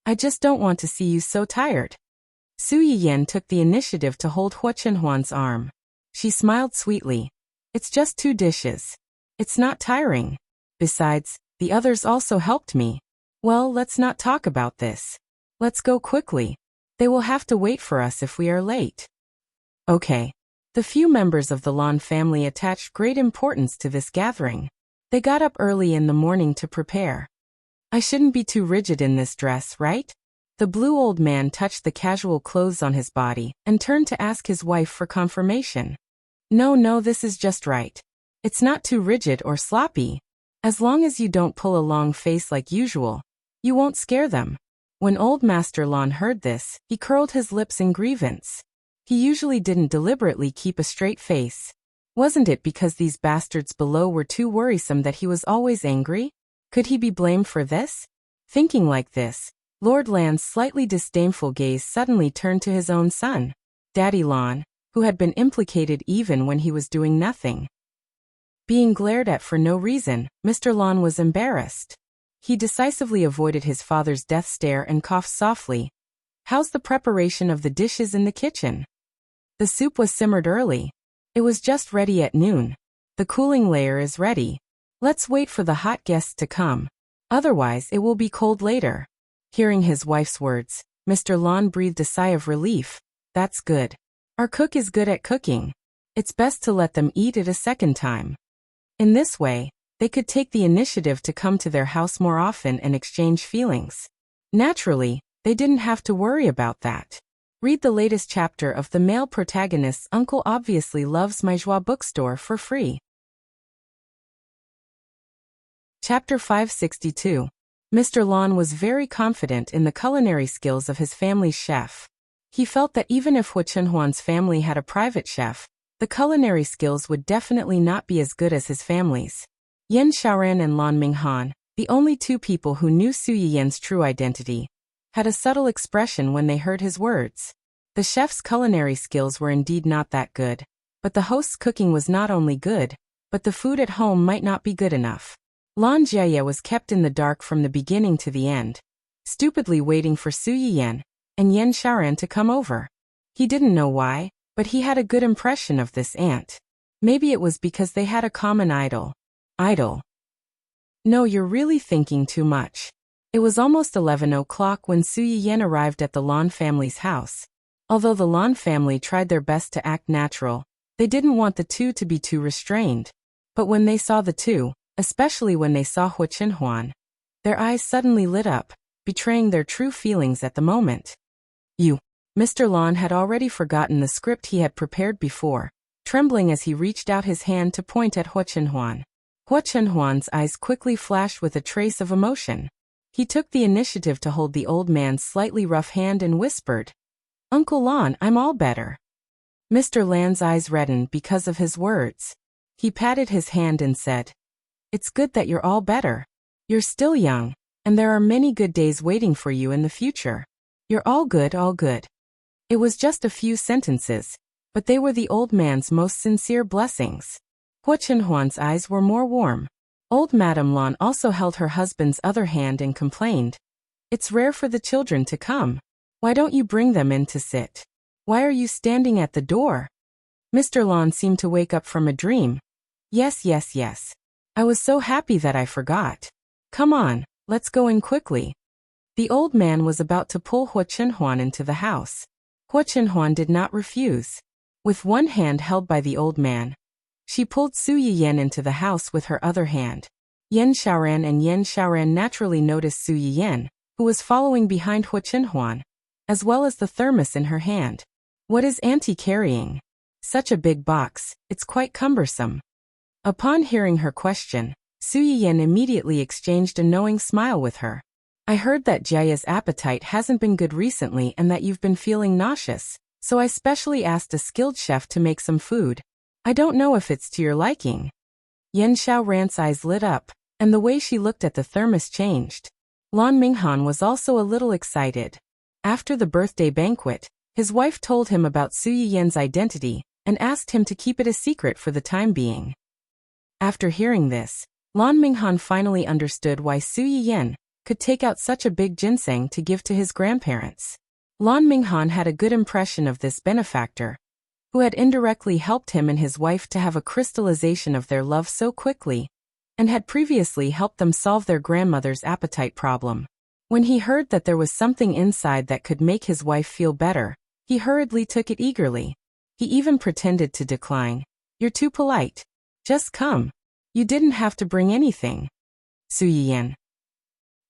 "I just don't want to see you so tired." Su Yiyan took the initiative to hold Hua Chenhuan's arm. She smiled sweetly. "It's just two dishes. It's not tiring. Besides, the others also helped me. Well, let's not talk about this. Let's go quickly. They will have to wait for us if we are late." Okay. The few members of the Lan family attached great importance to this gathering. They got up early in the morning to prepare. "I shouldn't be too rigid in this dress, right?" The blue old man touched the casual clothes on his body and turned to ask his wife for confirmation. No, this is just right. It's not too rigid or sloppy. As long as you don't pull a long face like usual, you won't scare them." When old Master Lan heard this, he curled his lips in grievance. He usually didn't deliberately keep a straight face. Wasn't it because these bastards below were too worrisome that he was always angry? Could he be blamed for this? Thinking like this, Lord Lan's slightly disdainful gaze suddenly turned to his own son, Daddy Lan, who had been implicated even when he was doing nothing. Being glared at for no reason, Mr. Lan was embarrassed. He decisively avoided his father's death stare and coughed softly. "How's the preparation of the dishes in the kitchen?" "The soup was simmered early. It was just ready at noon. The cooling layer is ready. Let's wait for the hot guests to come. Otherwise it will be cold later." Hearing his wife's words, Mr. Lan breathed a sigh of relief. "That's good. Our cook is good at cooking. It's best to let them eat it a second time." In this way, they could take the initiative to come to their house more often and exchange feelings. Naturally, they didn't have to worry about that. Read the latest chapter of The Male Protagonist's Uncle Obviously Loves My Joie bookstore for free. Chapter 562. Mr. Lan was very confident in the culinary skills of his family's chef. He felt that even if Hua Chenhuan's family had a private chef, the culinary skills would definitely not be as good as his family's. Yan Xiaoran and Lan Minghan, the only two people who knew Su Yiyan's true identity, had a subtle expression when they heard his words. The chef's culinary skills were indeed not that good, but the host's cooking was not only good, but the food at home might not be good enough. Lan Jieye was kept in the dark from the beginning to the end, stupidly waiting for Su Yiyan and Yan Xiaoran to come over. He didn't know why, but he had a good impression of this aunt. Maybe it was because they had a common idol. No, you're really thinking too much. It was almost 11 o'clock when Su Yiyen arrived at the Lan family's house. Although the Lan family tried their best to act natural, they didn't want the two to be too restrained. But when they saw the two, especially when they saw Hua Chenhuan, their eyes suddenly lit up, betraying their true feelings at the moment. You. Mr. Lan had already forgotten the script he had prepared before, trembling as he reached out his hand to point at Hua Chenhuan. Hua Chenhuan's eyes quickly flashed with a trace of emotion. He took the initiative to hold the old man's slightly rough hand and whispered, "Uncle Lan, I'm all better." Mr. Lan's eyes reddened because of his words. He patted his hand and said, "It's good that you're all better. You're still young, and there are many good days waiting for you in the future. You're all good, all good." It was just a few sentences, but they were the old man's most sincere blessings. Hua Chenhuan's eyes were more warm. Old Madame Lan also held her husband's other hand and complained, "It's rare for the children to come. Why don't you bring them in to sit? Why are you standing at the door?" Mr. Lan seemed to wake up from a dream. Yes. I was so happy that I forgot. Come on, let's go in quickly." The old man was about to pull Hua Chenhuan into the house. Hua Chenhuan did not refuse. With one hand held by the old man, she pulled Su Yiyen into the house with her other hand. Yan Xiaoran and Yan Xiaoran naturally noticed Su Yiyen, who was following behind Hua Chenhuan, as well as the thermos in her hand. "What is Auntie carrying? Such a big box, it's quite cumbersome." Upon hearing her question, Su Yiyen immediately exchanged a knowing smile with her. "I heard that Jiaya's appetite hasn't been good recently and that you've been feeling nauseous, so I specially asked a skilled chef to make some food. I don't know if it's to your liking." Yan Xiaoran's eyes lit up, and the way she looked at the thermos changed. Lan Minghan was also a little excited. After the birthday banquet, his wife told him about Su Yiyen's identity and asked him to keep it a secret for the time being. After hearing this, Lan Minghan finally understood why Su Yiyen could take out such a big ginseng to give to his grandparents. Lan Minghan had a good impression of this benefactor, who had indirectly helped him and his wife to have a crystallization of their love so quickly, and had previously helped them solve their grandmother's appetite problem. When he heard that there was something inside that could make his wife feel better, he hurriedly took it eagerly. He even pretended to decline. "You're too polite. Just come. You didn't have to bring anything." "Su Yiyen,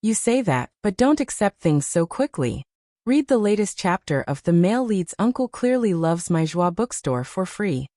you say that, but don't accept things so quickly. Read the latest chapter of The Male Lead's Uncle Clearly Loves My Joie bookstore for free."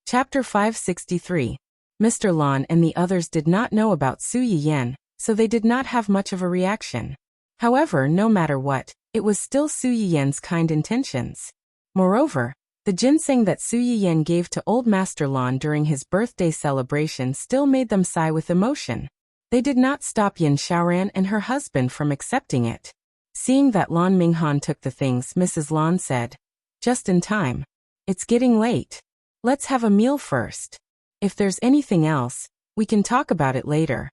Chapter 563. Mr. Lan and the others did not know about Su Yiyen, so they did not have much of a reaction. However, no matter what, it was still Su Yiyen's kind intentions. Moreover, the ginseng that Su Yiyen gave to old Master Lan during his birthday celebration still made them sigh with emotion. They did not stop Yan Xiaoran and her husband from accepting it. Seeing that Lan Minghan took the things, Mrs. Lan said, "Just in time. It's getting late. Let's have a meal first. If there's anything else, we can talk about it later."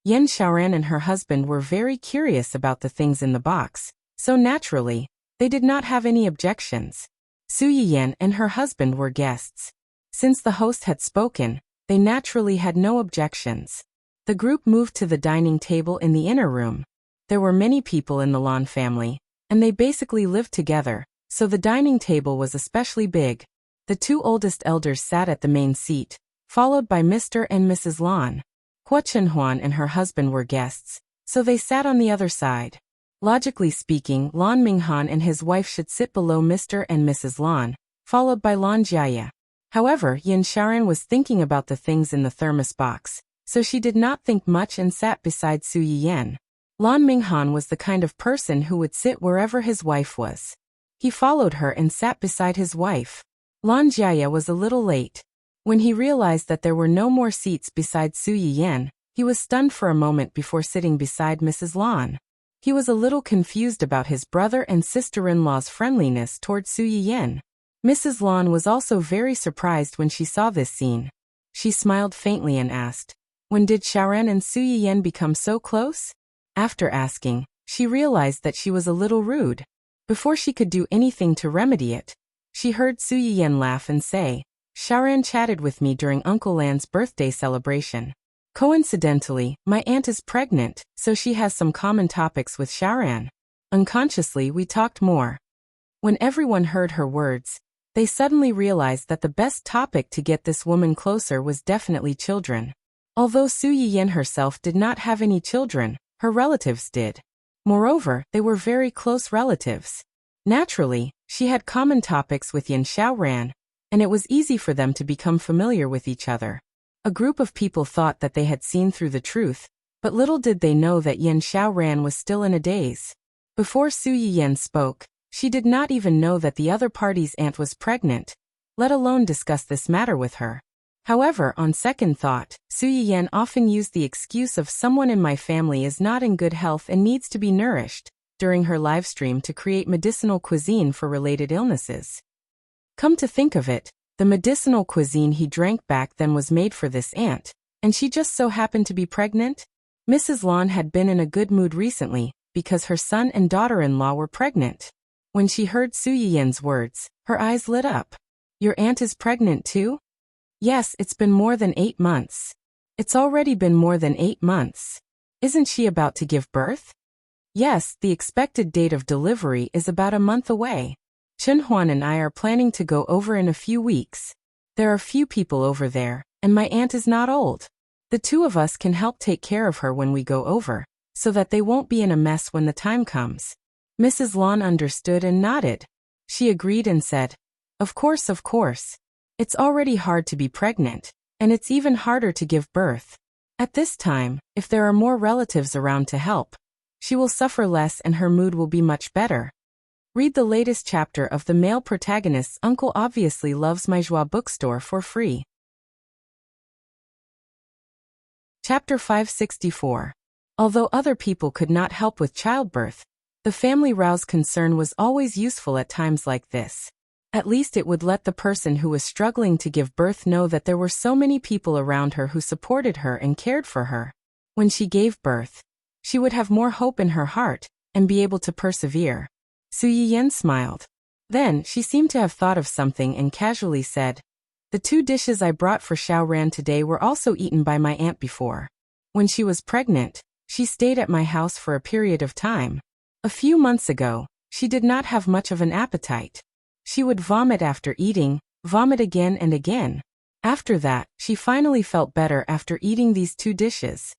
Yan Xiaoran and her husband were very curious about the things in the box, so naturally, they did not have any objections. Su Yiyen and her husband were guests. Since the host had spoken, they naturally had no objections. The group moved to the dining table in the inner room. There were many people in the Lan family, and they basically lived together, so the dining table was especially big. The two oldest elders sat at the main seat, followed by Mr. and Mrs. Lan. Hua Chenhuan and her husband were guests, so they sat on the other side. Logically speaking, Lan Minghan and his wife should sit below Mr. and Mrs. Lan, followed by Lan Jiaya. However, Yan Xiaoran was thinking about the things in the thermos box, so she did not think much and sat beside Su Yiyen. Lan Minghan was the kind of person who would sit wherever his wife was. He followed her and sat beside his wife. Lan Jiaya was a little late. When he realized that there were no more seats beside Su Yiyen, he was stunned for a moment before sitting beside Mrs. Lan. He was a little confused about his brother and sister-in-law's friendliness toward Su Yiyen. Mrs. Lan was also very surprised when she saw this scene. She smiled faintly and asked, "When did Xiaoran and Su Yiyen become so close?" After asking, she realized that she was a little rude. Before she could do anything to remedy it, she heard Su Yiyen laugh and say, "Xiaoran chatted with me during Uncle Lan's birthday celebration. Coincidentally, my aunt is pregnant, so she has some common topics with Xiaoran. Unconsciously, we talked more. When everyone heard her words, they suddenly realized that the best topic to get this woman closer was definitely children. Although Su Yiyan herself did not have any children, her relatives did. Moreover, they were very close relatives. Naturally, she had common topics with Yan Xiaoran, and it was easy for them to become familiar with each other. A group of people thought that they had seen through the truth, but little did they know that Yan Xiaoran was still in a daze. Before Su Yiyan spoke, she did not even know that the other party's aunt was pregnant, let alone discuss this matter with her. However, on second thought, Su Yiyan often used the excuse of someone in my family is not in good health and needs to be nourished during her livestream to create medicinal cuisine for related illnesses. Come to think of it, the medicinal cuisine he drank back then was made for this aunt, and she just so happened to be pregnant? Mrs. Lon had been in a good mood recently, because her son and daughter-in-law were pregnant. When she heard Su Yiyan's words, her eyes lit up. Your aunt is pregnant too? Yes, it's been more than 8 months. It's already been more than 8 months. Isn't she about to give birth? Yes, the expected date of delivery is about a month away. Chen Huan and I are planning to go over in a few weeks. There are few people over there, and my aunt is not old. The two of us can help take care of her when we go over, so that they won't be in a mess when the time comes. Mrs. Lon understood and nodded. She agreed and said, Of course, of course. It's already hard to be pregnant, and it's even harder to give birth. At this time, if there are more relatives around to help, she will suffer less and her mood will be much better. Read the latest chapter of The Male Protagonist's Uncle Obviously Loves My Joie bookstore for free. Chapter 564. Although other people could not help with childbirth, the family rouse concern was always useful at times like this. At least it would let the person who was struggling to give birth know that there were so many people around her who supported her and cared for her. When she gave birth, she would have more hope in her heart and be able to persevere. Su Yiyan smiled. Then, she seemed to have thought of something and casually said, The 2 dishes I brought for Xiaoran today were also eaten by my aunt before. When she was pregnant, she stayed at my house for a period of time. A few months ago, she did not have much of an appetite. She would vomit after eating, vomit again and again. After that, she finally felt better after eating these 2 dishes.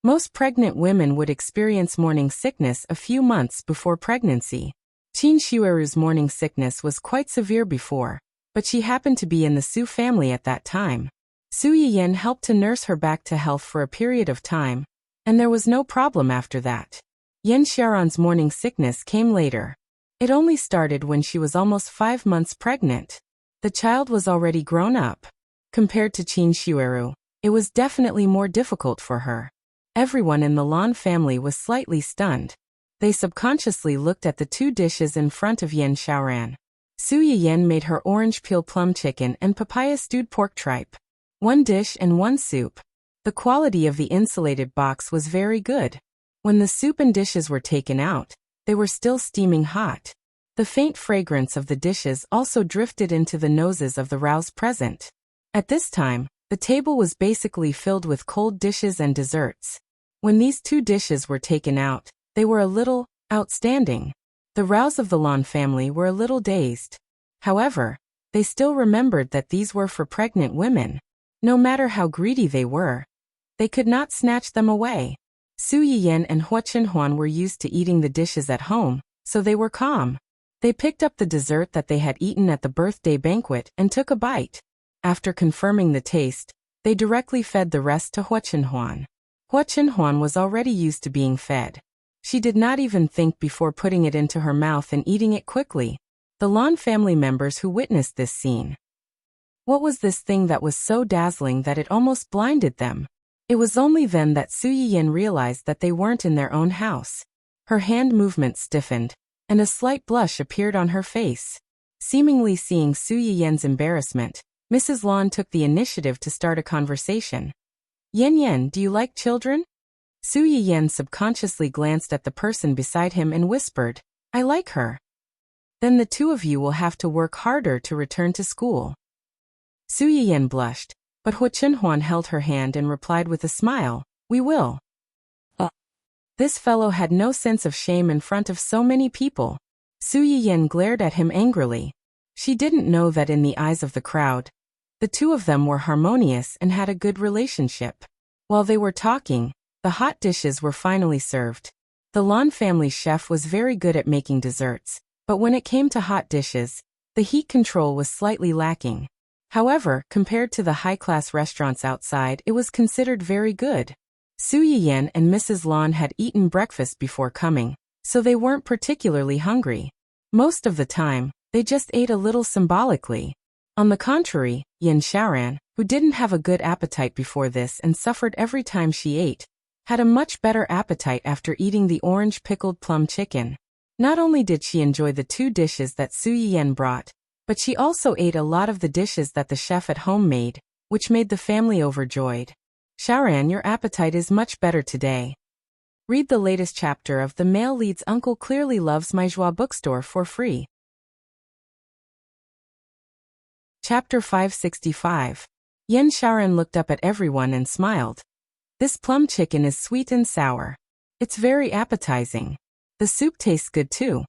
Most pregnant women would experience morning sickness a few months before pregnancy. Qin Shueru's morning sickness was quite severe before, but she happened to be in the Su family at that time. Su Yiyan helped to nurse her back to health for a period of time, and there was no problem after that. Yan Xiaoran's morning sickness came later. It only started when she was almost 5 months pregnant. The child was already grown up. Compared to Qin Shueru, it was definitely more difficult for her. Everyone in the Lan family was slightly stunned. They subconsciously looked at the 2 dishes in front of Yan Xiaoran. Su Yiyan made her orange peel plum chicken and papaya stewed pork tripe. 1 dish and 1 soup. The quality of the insulated box was very good. When the soup and dishes were taken out, they were still steaming hot. The faint fragrance of the dishes also drifted into the noses of the roused present. At this time, the table was basically filled with cold dishes and desserts. When these 2 dishes were taken out, they were a little outstanding. The rouse of the Lan family were a little dazed. However, they still remembered that these were for pregnant women. No matter how greedy they were, they could not snatch them away. Su Yiyan and Hua Chenhuan were used to eating the dishes at home, so they were calm. They picked up the dessert that they had eaten at the birthday banquet and took a bite. After confirming the taste, they directly fed the rest to Hua Chenhuan. Hua Chenhuan was already used to being fed. She did not even think before putting it into her mouth and eating it quickly. The Lan family members who witnessed this scene. What was this thing that was so dazzling that it almost blinded them? It was only then that Su Yiyan realized that they weren't in their own house. Her hand movement stiffened, and a slight blush appeared on her face. Seemingly seeing Su Yiyan's embarrassment, Mrs. Lan took the initiative to start a conversation. Yan Yan, do you like children? Su Yiyan subconsciously glanced at the person beside him and whispered, I like her. Then the 2 of you will have to work harder to return to school. Su Yiyan blushed. But Hu Chenhuan held her hand and replied with a smile, "We will." This fellow had no sense of shame in front of so many people. Su Yiyan glared at him angrily. She didn't know that in the eyes of the crowd, the two of them were harmonious and had a good relationship. While they were talking, the hot dishes were finally served. The Lan family chef was very good at making desserts, but when it came to hot dishes, the heat control was slightly lacking. However, compared to the high-class restaurants outside, it was considered very good. Su Yiyan and Mrs. Lan had eaten breakfast before coming, so they weren't particularly hungry. Most of the time, they just ate a little symbolically. On the contrary, Yin Xiaoran, who didn't have a good appetite before this and suffered every time she ate, had a much better appetite after eating the orange pickled plum chicken. Not only did she enjoy the two dishes that Su Yiyan brought, but she also ate a lot of the dishes that the chef at home made, which made the family overjoyed. Xiaoran, your appetite is much better today. Read the latest chapter of The Male Lead's Uncle Clearly Loves My Joie bookstore for free. Chapter 565. Yin Xiaoran looked up at everyone and smiled. This plum chicken is sweet and sour. It's very appetizing. The soup tastes good too.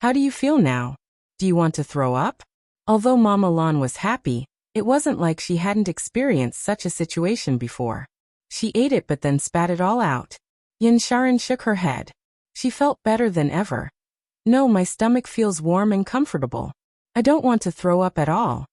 How do you feel now? Do you want to throw up? Although Mama Lan was happy, it wasn't like she hadn't experienced such a situation before. She ate it but then spat it all out. Yin Xiaoran shook her head. She felt better than ever. No, my stomach feels warm and comfortable. I don't want to throw up at all.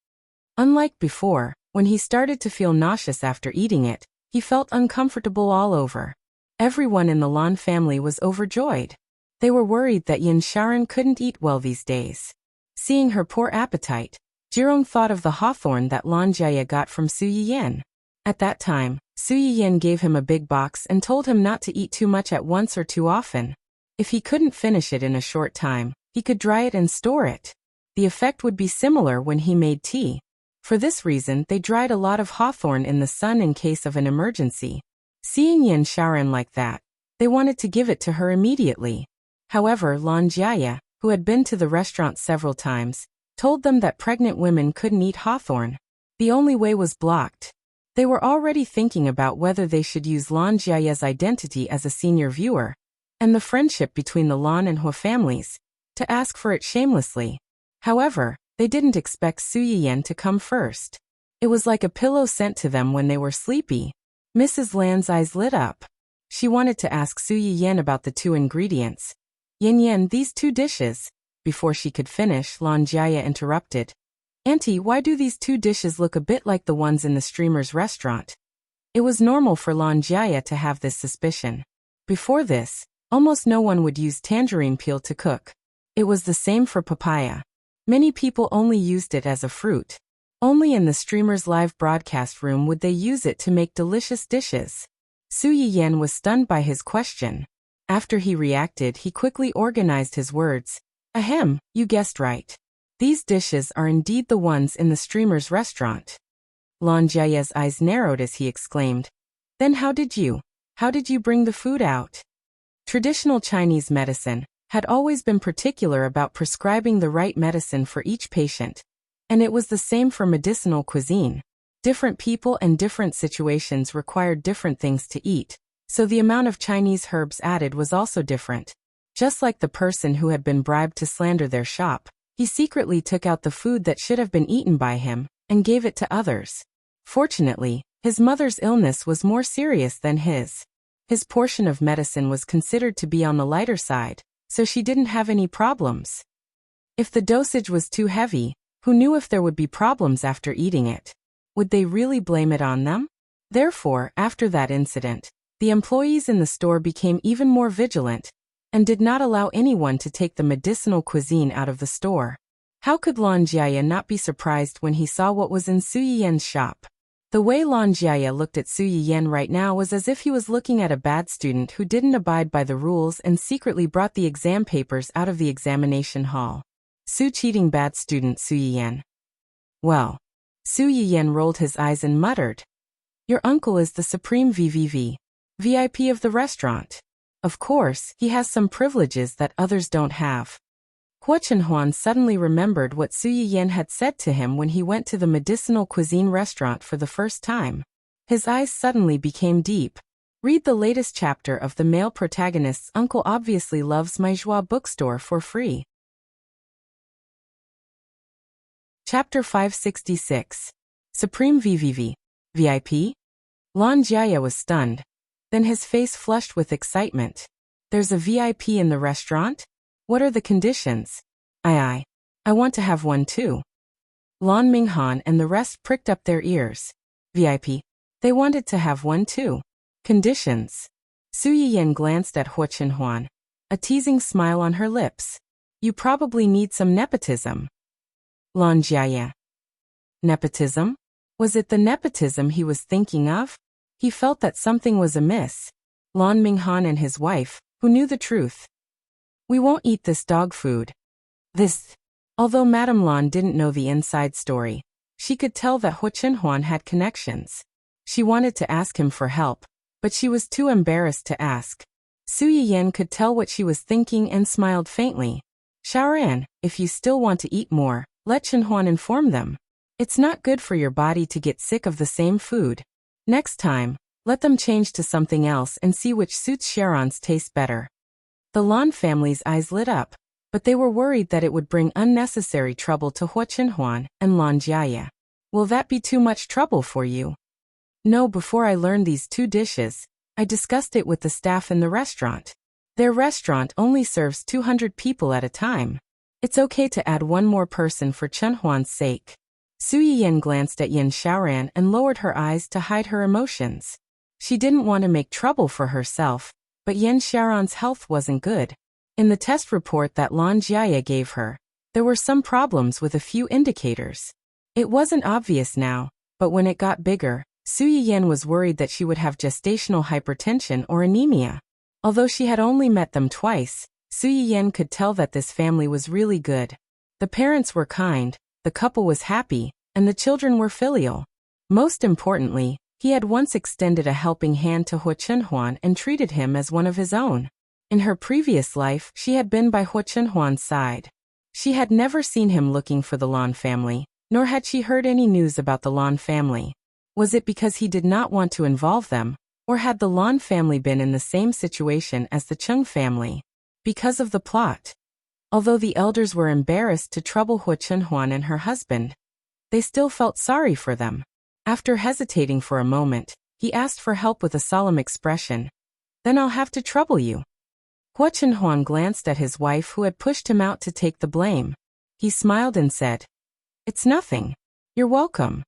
Unlike before, when he started to feel nauseous after eating it, he felt uncomfortable all over. Everyone in the Lan family was overjoyed. They were worried that Yin Xiaoran couldn't eat well these days. Seeing her poor appetite, Jirong thought of the hawthorn that Lan Jia got from Su Yiyan. At that time, Su Yiyan gave him a big box and told him not to eat too much at once or too often. If he couldn't finish it in a short time, he could dry it and store it. The effect would be similar when he made tea. For this reason, they dried a lot of hawthorn in the sun in case of an emergency. Seeing Yin Xiaoran like that, they wanted to give it to her immediately. However, Lan Jia, who had been to the restaurant several times, told them that pregnant women couldn't eat hawthorn. The only way was blocked. They were already thinking about whether they should use Lan Jia's identity as a senior viewer, and the friendship between the Lan and Hua families, to ask for it shamelessly. However, they didn't expect Su Yiyan to come first. It was like a pillow sent to them when they were sleepy. Mrs. Lan's eyes lit up. She wanted to ask Su Yiyan about the two ingredients. Yin Yan, these two dishes. Before she could finish, Lan Jia interrupted. Auntie, why do these two dishes look a bit like the ones in the streamer's restaurant? It was normal for Lan Jia to have this suspicion. Before this, almost no one would use tangerine peel to cook. It was the same for papaya. Many people only used it as a fruit. Only in the streamer's live broadcast room would they use it to make delicious dishes. Su Yiyan was stunned by his question. After he reacted, he quickly organized his words. Ahem, you guessed right. These dishes are indeed the ones in the streamer's restaurant. Lan Jia's eyes narrowed as he exclaimed. Then how did you bring the food out? Traditional Chinese medicine had always been particular about prescribing the right medicine for each patient, and it was the same for medicinal cuisine. Different people and different situations required different things to eat, so the amount of Chinese herbs added was also different. Just like the person who had been bribed to slander their shop, he secretly took out the food that should have been eaten by him and gave it to others. Fortunately, his mother's illness was more serious than his. His portion of medicine was considered to be on the lighter side, so she didn't have any problems. If the dosage was too heavy, who knew if there would be problems after eating it? Would they really blame it on them? Therefore, after that incident, the employees in the store became even more vigilant and did not allow anyone to take the medicinal cuisine out of the store. How could Lan Jia not be surprised when he saw what was in Su Yiyan's shop? The way Lan Jia looked at Su Yiyan right now was as if he was looking at a bad student who didn't abide by the rules and secretly brought the exam papers out of the examination hall. Su cheating bad student Su Yiyan. Well, Su Yiyan rolled his eyes and muttered. Your uncle is the supreme VIP of the restaurant. Of course, he has some privileges that others don't have. Hua Chenhuan suddenly remembered what Su Yiyan had said to him when he went to the medicinal cuisine restaurant for the first time. His eyes suddenly became deep. Read the latest chapter of the male protagonist's Uncle Obviously Loves My Joie bookstore for free. Chapter 566. Supreme VVV. VIP? Lan Jiaya was stunned. Then his face flushed with excitement. There's a VIP in the restaurant? What are the conditions? I want to have one too. Lan Minghan and the rest pricked up their ears. VIP. They wanted to have one too. Conditions. Su Yiyan glanced at Hua Chenhuan. A teasing smile on her lips. You probably need some nepotism. Lan Jiaya. Nepotism? Was it the nepotism he was thinking of? He felt that something was amiss. Lan Minghan and his wife, who knew the truth. We won't eat this dog food. Although Madame Lan didn't know the inside story, she could tell that Hua Chenhuan had connections. She wanted to ask him for help, but she was too embarrassed to ask. Su Yiyan could tell what she was thinking and smiled faintly. Shaoran, if you still want to eat more, let Chenhuan inform them. It's not good for your body to get sick of the same food. Next time, let them change to something else and see which suits Sharon's taste better. The Lan family's eyes lit up, but they were worried that it would bring unnecessary trouble to Hua Chenhuan and Lan Jiaya. Will that be too much trouble for you? No, before I learned these two dishes, I discussed it with the staff in the restaurant. Their restaurant only serves 200 people at a time. It's okay to add one more person for Chenhuan's sake. Su Yiyan glanced at Yin Shaoran and lowered her eyes to hide her emotions. She didn't want to make trouble for herself, but Yin Shaoran's health wasn't good. In the test report that Lan Jiaya gave her, there were some problems with a few indicators. It wasn't obvious now, but when it got bigger, Su Yiyan was worried that she would have gestational hypertension or anemia. Although she had only met them twice, Su Yiyan could tell that this family was really good. The parents were kind, the couple was happy, and the children were filial. Most importantly, he had once extended a helping hand to Hua Chenhuan and treated him as one of his own. In her previous life, she had been by Hua Chenhuan's side. She had never seen him looking for the Lan family, nor had she heard any news about the Lan family. Was it because he did not want to involve them, or had the Lan family been in the same situation as the Chung family? Because of the plot. Although the elders were embarrassed to trouble Hua Chenhuan and her husband, they still felt sorry for them. After hesitating for a moment, he asked for help with a solemn expression. Then I'll have to trouble you. Hua Chenhuan glanced at his wife who had pushed him out to take the blame. He smiled and said, It's nothing. You're welcome.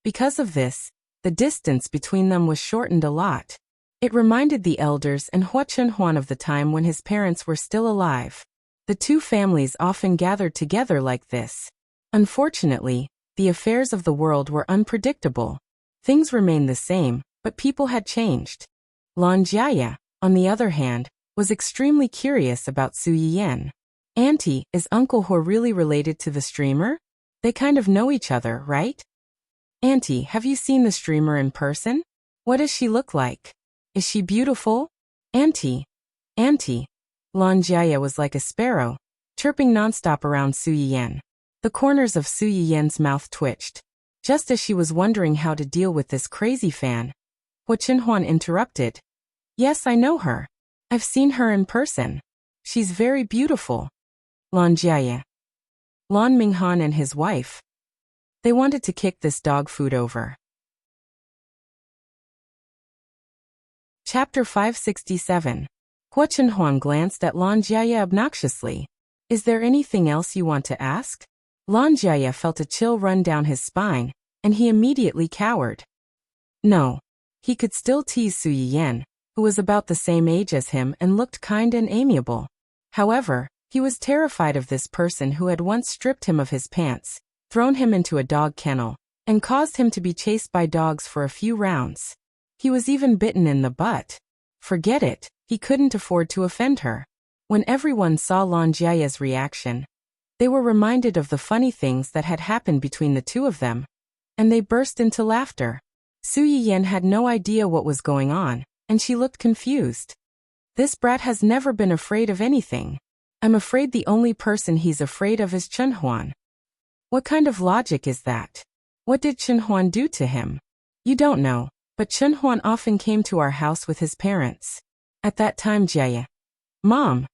Because of this, the distance between them was shortened a lot. It reminded the elders and Hua Chenhuan of the time when his parents were still alive. The two families often gathered together like this. Unfortunately, the affairs of the world were unpredictable. Things remained the same, but people had changed. Lan Jiaya, on the other hand, was extremely curious about Su Yiyan. Auntie, is Uncle Hua really related to the streamer? They kind of know each other, right? Auntie, have you seen the streamer in person? What does she look like? Is she beautiful? Auntie. Lan Jiaya was like a sparrow, chirping nonstop around Su Yiyan. The corners of Su Yiyan's mouth twitched. Just as she was wondering how to deal with this crazy fan, Hua Chenhuan interrupted. Yes, I know her. I've seen her in person. She's very beautiful. Lan Jiaya. Lan Minghan and his wife. They wanted to kick this dog food over. Chapter 567. Hua Chenhuan glanced at Lan Jiaya obnoxiously. Is there anything else you want to ask? Lan Jiaya felt a chill run down his spine, and he immediately cowered. No. He could still tease Su Yiyan, who was about the same age as him and looked kind and amiable. However, he was terrified of this person who had once stripped him of his pants, thrown him into a dog kennel, and caused him to be chased by dogs for a few rounds. He was even bitten in the butt. Forget it, he couldn't afford to offend her. When everyone saw Lan Jiaya's reaction, they were reminded of the funny things that had happened between the two of them, and they burst into laughter. Su Yiyan had no idea what was going on, and she looked confused. This brat has never been afraid of anything. I'm afraid the only person he's afraid of is Chunhuan. What kind of logic is that? What did Chunhuan do to him? You don't know, but Chunhuan often came to our house with his parents. At that time Jia. Mom.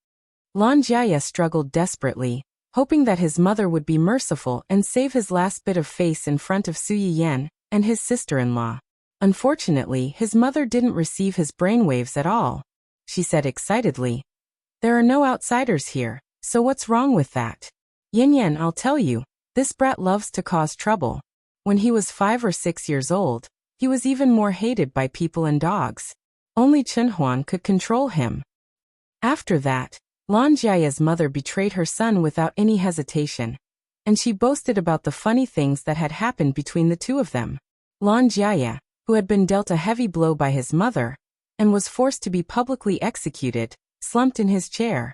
Lan Jia struggled desperately, hoping that his mother would be merciful and save his last bit of face in front of Su Yiyan and his sister-in-law. Unfortunately, his mother didn't receive his brainwaves at all. She said excitedly, "There are no outsiders here, so what's wrong with that? Yin Yan, I'll tell you, this brat loves to cause trouble. When he was 5 or 6 years old, he was even more hated by people and dogs. Only Chunhuan could control him." After that, Lan Jia's mother betrayed her son without any hesitation, and she boasted about the funny things that had happened between the two of them. Lan Jia, who had been dealt a heavy blow by his mother, and was forced to be publicly executed, slumped in his chair.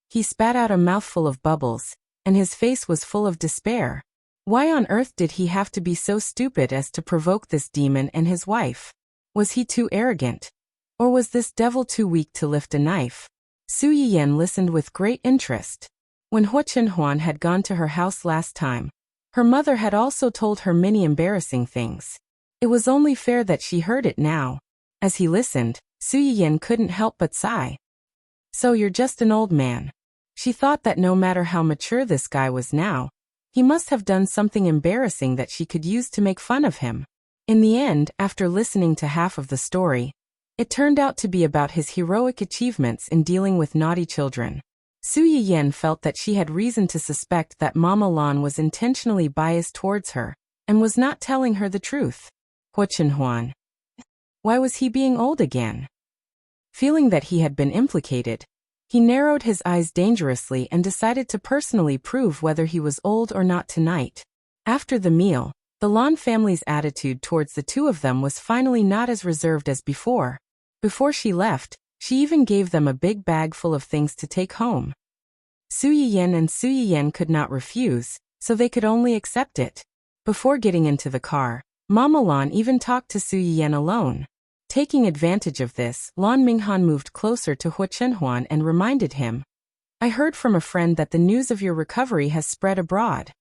He spat out a mouthful of bubbles, and his face was full of despair. Why on earth did he have to be so stupid as to provoke this demon and his wife? Was he too arrogant? Or was this devil too weak to lift a knife? Su Yiyan listened with great interest. When Hua Chenhuan had gone to her house last time, her mother had also told her many embarrassing things. It was only fair that she heard it now. As he listened, Su Yiyan couldn't help but sigh. "So you're just an old man." She thought that no matter how mature this guy was now, he must have done something embarrassing that she could use to make fun of him. In the end, after listening to half of the story, it turned out to be about his heroic achievements in dealing with naughty children. Su Yiyan felt that she had reason to suspect that Mama Lan was intentionally biased towards her, and was not telling her the truth. Hua Chenhuan. Why was he being old again? Feeling that he had been implicated, he narrowed his eyes dangerously and decided to personally prove whether he was old or not tonight. After the meal, the Lan family's attitude towards the two of them was finally not as reserved as before. Before she left, she even gave them a big bag full of things to take home. Su Yiyan and Su Yiyan could not refuse, so they could only accept it. Before getting into the car, Mama Lan even talked to Su Yiyan alone. Taking advantage of this, Lan Minghan moved closer to Hua Chenhuan and reminded him, "I heard from a friend that the news of your recovery has spread abroad."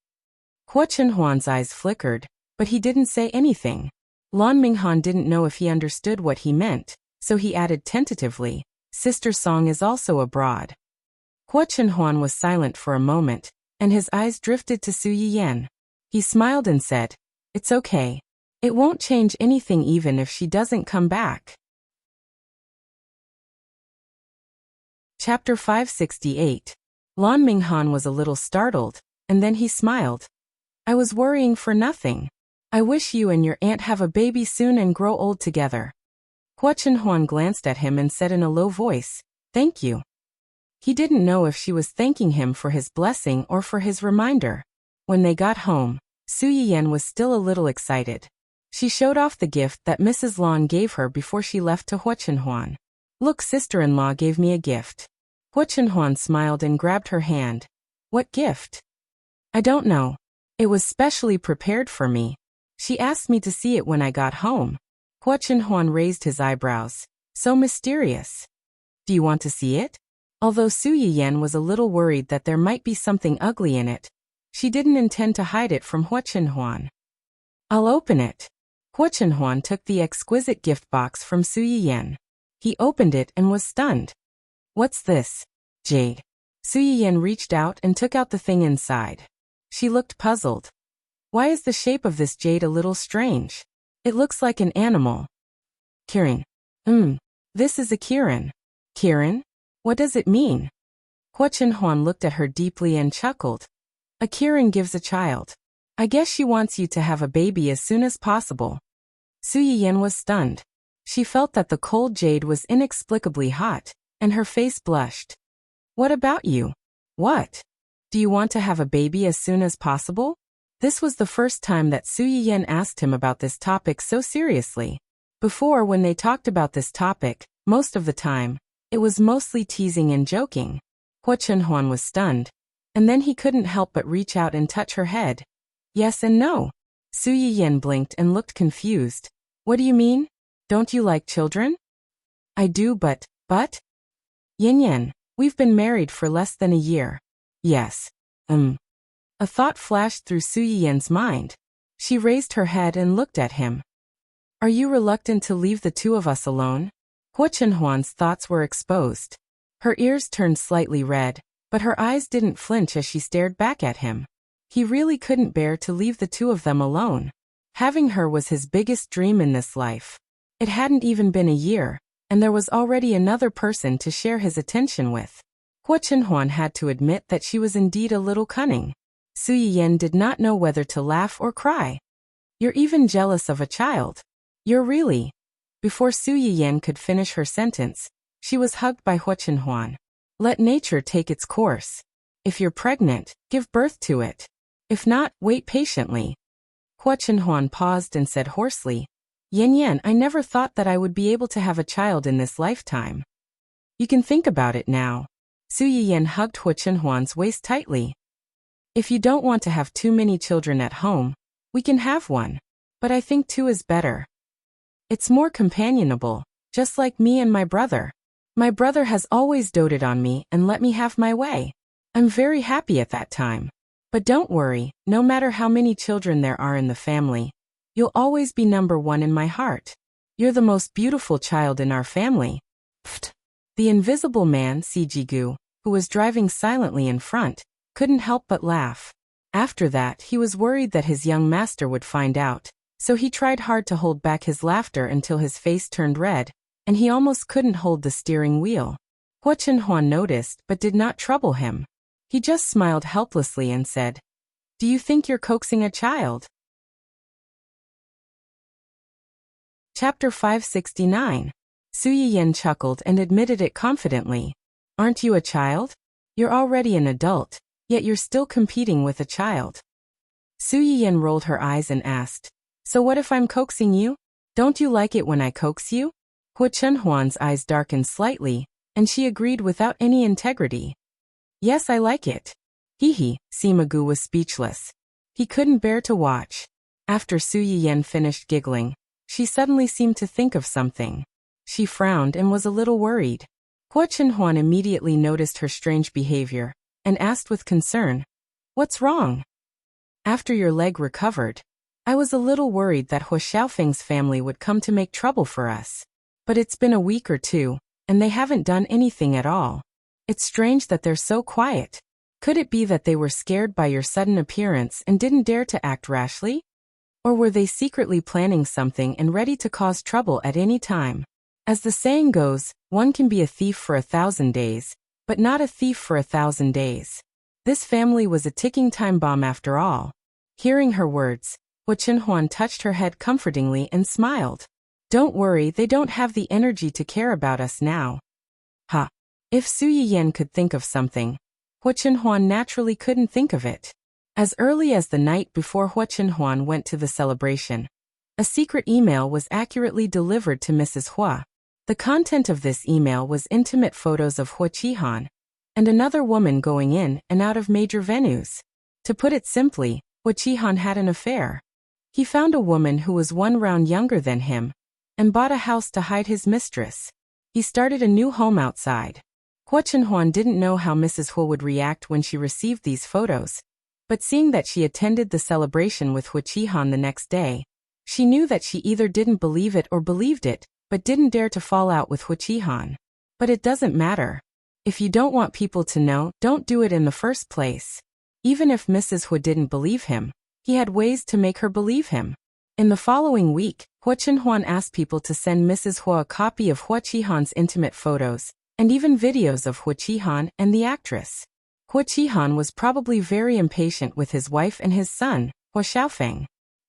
Hua Chenhuan's eyes flickered, but he didn't say anything. Lan Minghan didn't know if he understood what he meant, so he added tentatively, "Sister Song is also abroad." Hua Chenhuan was silent for a moment, and his eyes drifted to Su Yiyan. He smiled and said, "It's okay. It won't change anything even if she doesn't come back." Chapter 568. Lan Minghan was a little startled, and then he smiled. "I was worrying for nothing. I wish you and your aunt have a baby soon and grow old together." Hua Chenhuan glanced at him and said in a low voice, "Thank you." He didn't know if she was thanking him for his blessing or for his reminder. When they got home, Su Yiyan was still a little excited. She showed off the gift that Mrs. Lan gave her before she left to Hua Chenhuan. "Look, sister-in-law gave me a gift." Hua Chenhuan smiled and grabbed her hand. "What gift?" "I don't know. It was specially prepared for me. She asked me to see it when I got home." Hua Chenhuan raised his eyebrows. "So mysterious. Do you want to see it?" Although Su Yiyan was a little worried that there might be something ugly in it, she didn't intend to hide it from Hua Chenhuan. "I'll open it." Hua Chenhuan took the exquisite gift box from Su Yiyan. He opened it and was stunned. "What's this?" "Jade." Su Yiyan reached out and took out the thing inside. She looked puzzled. "Why is the shape of this jade a little strange? It looks like an animal." "Kirin." This is a kirin." "Kirin? What does it mean?" Hua Chenhuan looked at her deeply and chuckled. "A kirin gives a child. I guess she wants you to have a baby as soon as possible." Su Yiyan was stunned. She felt that the cold jade was inexplicably hot, and her face blushed. "What about you? What? Do you want to have a baby as soon as possible?" This was the first time that Su Yiyan asked him about this topic so seriously. Before, when they talked about this topic, most of the time, it was mostly teasing and joking. Hua Chenhuan was stunned, and then he couldn't help but reach out and touch her head. "Yes and no." Su Yiyan blinked and looked confused. "What do you mean? Don't you like children?" "I do, but... Yin Yan." We've been married for less than a year. Yes. A thought flashed through Su Yiyen's mind. She raised her head and looked at him. Are you reluctant to leave the two of us alone? Hua Chenhuan's thoughts were exposed. Her ears turned slightly red, but her eyes didn't flinch as she stared back at him. He really couldn't bear to leave the two of them alone. Having her was his biggest dream in this life. It hadn't even been a year, and there was already another person to share his attention with. Hua Chenhuan had to admit that she was indeed a little cunning. Su Yiyen did not know whether to laugh or cry. You're even jealous of a child. You're really. Before Su Yiyen could finish her sentence, she was hugged by Hua Chenhuan. Let nature take its course. If you're pregnant, give birth to it. If not, wait patiently. Hua Chenhuan paused and said hoarsely, Yan, I never thought that I would be able to have a child in this lifetime. You can think about it now. Su Yiyen hugged Hua Chenhuan's waist tightly. If you don't want to have too many children at home, we can have one. But I think two is better. It's more companionable, just like me and my brother. My brother has always doted on me and let me have my way. I'm very happy at that time. But don't worry, no matter how many children there are in the family, you'll always be number one in my heart. You're the most beautiful child in our family. Pfft. The invisible man, Sijigu, who was driving silently in front, couldn't help but laugh. After that, he was worried that his young master would find out, so he tried hard to hold back his laughter until his face turned red, and he almost couldn't hold the steering wheel. Hua Chenhuan noticed but did not trouble him. He just smiled helplessly and said, Do you think you're coaxing a child? Chapter 569. Su Yiyen chuckled and admitted it confidently. Aren't you a child? You're already an adult, yet you're still competing with a child. Su Yiyen rolled her eyes and asked, So what if I'm coaxing you? Don't you like it when I coax you? Hua Chenhuan's eyes darkened slightly, and she agreed without any integrity. Yes, I like it. Hee. Simagu was speechless. He couldn't bear to watch. After Su Yiyen finished giggling, she suddenly seemed to think of something. She frowned and was a little worried. Hua Chenhuan immediately noticed her strange behavior, and asked with concern, What's wrong? After your leg recovered, I was a little worried that Hua Xiaofeng's family would come to make trouble for us. But it's been a week or two, and they haven't done anything at all. It's strange that they're so quiet. Could it be that they were scared by your sudden appearance and didn't dare to act rashly? Or were they secretly planning something and ready to cause trouble at any time? As the saying goes, one can be a thief for 1,000 days, but not a thief for 1,000 days. This family was a ticking time bomb after all. Hearing her words, Hua Chenhuan touched her head comfortingly and smiled. Don't worry, they don't have the energy to care about us now. Ha! If Su Yiyen could think of something, Hua Chenhuan naturally couldn't think of it. As early as the night before Hua Chenhuan went to the celebration, a secret email was accurately delivered to Mrs. Hua. The content of this email was intimate photos of Hua Qihan and another woman going in and out of major venues. To put it simply, Hua Qihan had an affair. He found a woman who was 1 round younger than him and bought a house to hide his mistress. He started a new home outside. Hua Chenhuan didn't know how Mrs. Hua would react when she received these photos, but seeing that she attended the celebration with Hua Qihan the next day, she knew that she either didn't believe it or believed it, but didn't dare to fall out with Hua Qihan. But it doesn't matter. If you don't want people to know, don't do it in the first place. Even if Mrs. Hua didn't believe him, he had ways to make her believe him. In the following week, Hua Chenhuan asked people to send Mrs. Hua a copy of Hua Qihan's intimate photos, and even videos of Hua Qihan and the actress. Hua Qihan was probably very impatient with his wife and his son, Hua Xiaofeng.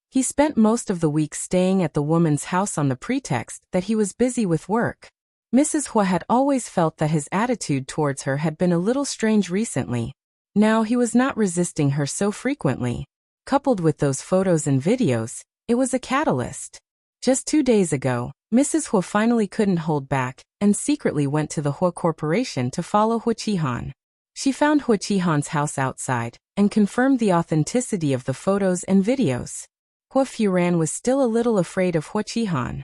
He spent most of the week staying at the woman's house on the pretext that he was busy with work. Mrs. Hua had always felt that his attitude towards her had been a little strange recently. Now he was not resisting her so frequently. Coupled with those photos and videos, it was a catalyst. Just 2 days ago, Mrs. Hua finally couldn't hold back and secretly went to the Hua Corporation to follow Hua Qihan. She found Hua Qihan's house outside and confirmed the authenticity of the photos and videos. Hua Furan was still a little afraid of Hua Qihan.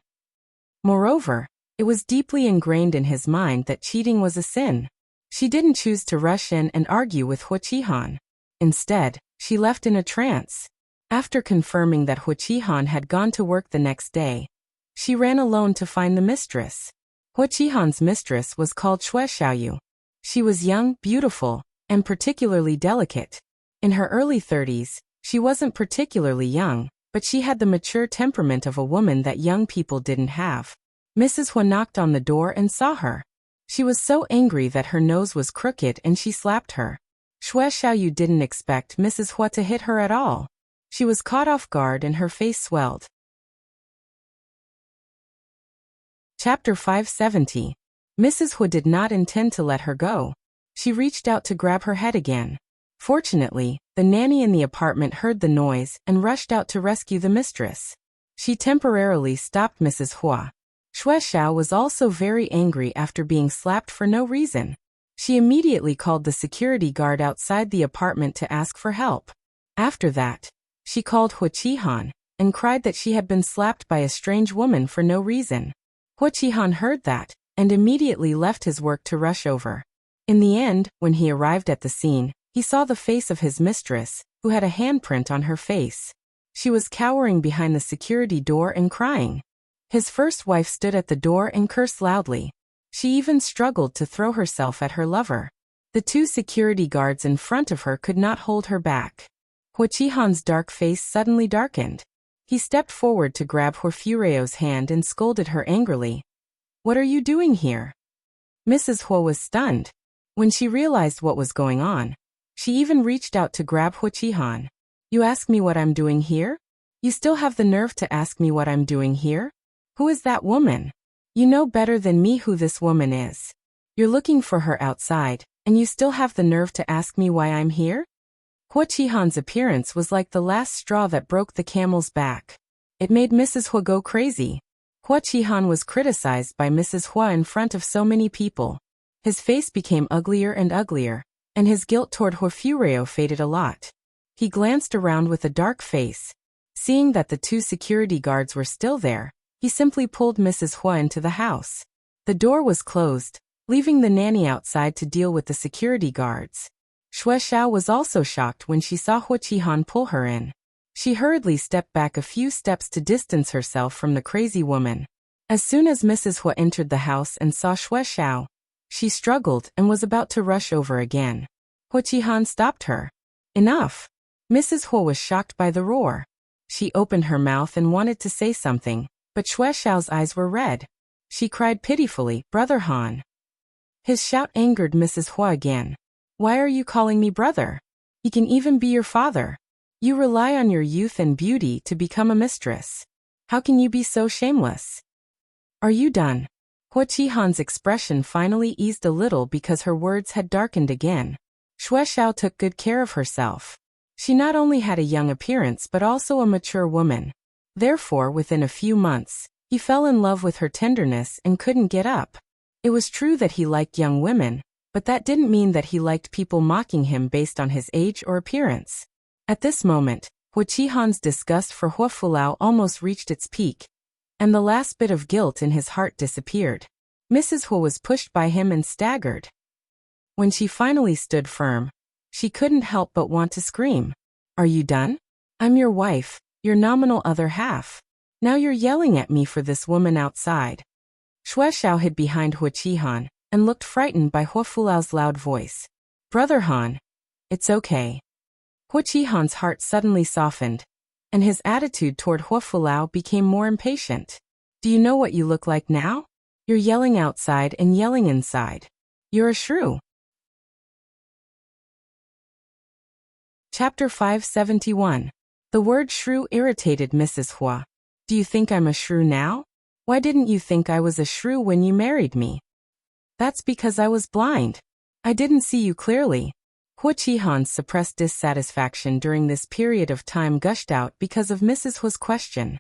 Moreover, it was deeply ingrained in his mind that cheating was a sin. She didn't choose to rush in and argue with Hua Qihan. Instead, she left in a trance. After confirming that Hua Qihan had gone to work the next day, she ran alone to find the mistress. Hua Qihan's mistress was called Xue Xiaoyu. She was young, beautiful, and particularly delicate. In her early 30s, she wasn't particularly young, but she had the mature temperament of a woman that young people didn't have. Mrs. Hua knocked on the door and saw her. She was so angry that her nose was crooked and she slapped her. Xue Xiaoyu didn't expect Mrs. Hua to hit her at all. She was caught off guard and her face swelled. Chapter 570. Mrs. Hua did not intend to let her go. She reached out to grab her head again. Fortunately, the nanny in the apartment heard the noise and rushed out to rescue the mistress. She temporarily stopped Mrs. Hua. Xue Xiao was also very angry after being slapped for no reason. She immediately called the security guard outside the apartment to ask for help. After that, she called Hua Qihan and cried that she had been slapped by a strange woman for no reason. Hua Qihan heard that and immediately left his work to rush over. In the end, when he arrived at the scene, he saw the face of his mistress, who had a handprint on her face. She was cowering behind the security door and crying. His first wife stood at the door and cursed loudly. She even struggled to throw herself at her lover. The two security guards in front of her could not hold her back. Hua Qihan's dark face suddenly darkened. He stepped forward to grab Hua Fureo's hand and scolded her angrily. "What are you doing here?" Mrs. Hua was stunned. When she realized what was going on, she even reached out to grab Hua Qihan. "You ask me what I'm doing here? You still have the nerve to ask me what I'm doing here? Who is that woman? You know better than me who this woman is. You're looking for her outside, and you still have the nerve to ask me why I'm here?" Hua Qihan's appearance was like the last straw that broke the camel's back. It made Mrs. Hua go crazy. Hua Qihan was criticized by Mrs. Hua in front of so many people. His face became uglier and uglier, and his guilt toward Hua Fureo faded a lot. He glanced around with a dark face. Seeing that the two security guards were still there, he simply pulled Mrs. Hua into the house. The door was closed, leaving the nanny outside to deal with the security guards. Xue Xiao was also shocked when she saw Hua Qihan pull her in. She hurriedly stepped back a few steps to distance herself from the crazy woman. As soon as Mrs. Hua entered the house and saw Xue Xiao, she struggled and was about to rush over again. Hua Qihan stopped her. "Enough!" Mrs. Hua was shocked by the roar. She opened her mouth and wanted to say something, but Xue Xiao's eyes were red. She cried pitifully, "Brother Han." His shout angered Mrs. Hua again. "Why are you calling me brother? He can even be your father. You rely on your youth and beauty to become a mistress. How can you be so shameless? Are you done?" Hua Qihan's expression finally eased a little because her words had darkened again. Xue Xiao took good care of herself. She not only had a young appearance but also a mature woman. Therefore, within a few months, he fell in love with her tenderness and couldn't get up. It was true that he liked young women, but that didn't mean that he liked people mocking him based on his age or appearance. At this moment, Hua Qihan's disgust for Hua Fulao almost reached its peak, and the last bit of guilt in his heart disappeared. Mrs. Hua was pushed by him and staggered. When she finally stood firm, she couldn't help but want to scream. "Are you done? I'm your wife, your nominal other half. Now you're yelling at me for this woman outside." Xue Xiao hid behind Hua Qihan and looked frightened by Hua Fulao's loud voice. "Brother Han, it's okay." Hua Qihan's heart suddenly softened, and his attitude toward Hua Fulao became more impatient. "Do you know what you look like now? You're yelling outside and yelling inside. You're a shrew." Chapter 571. The word shrew irritated Mrs. Hua. "Do you think I'm a shrew now? Why didn't you think I was a shrew when you married me?" "That's because I was blind. I didn't see you clearly." Hua Qihan's suppressed dissatisfaction during this period of time gushed out because of Mrs. Hua's question.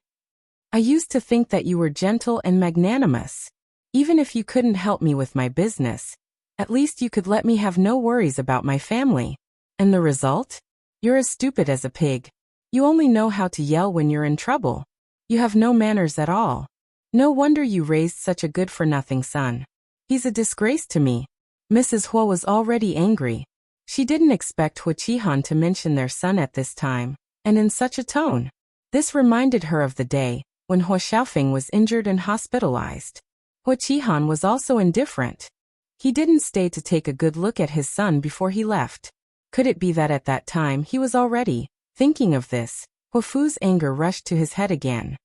"I used to think that you were gentle and magnanimous. Even if you couldn't help me with my business, at least you could let me have no worries about my family. And the result? You're as stupid as a pig. You only know how to yell when you're in trouble. You have no manners at all. No wonder you raised such a good-for-nothing son. He's a disgrace to me." Mrs. Hua was already angry. She didn't expect Hua Qihan to mention their son at this time, and in such a tone. This reminded her of the day when Hua Xiaofeng was injured and hospitalized. Hua Qihan was also indifferent. He didn't stay to take a good look at his son before he left. Could it be that at that time he was already thinking of this? Hua Fu's anger rushed to his head again.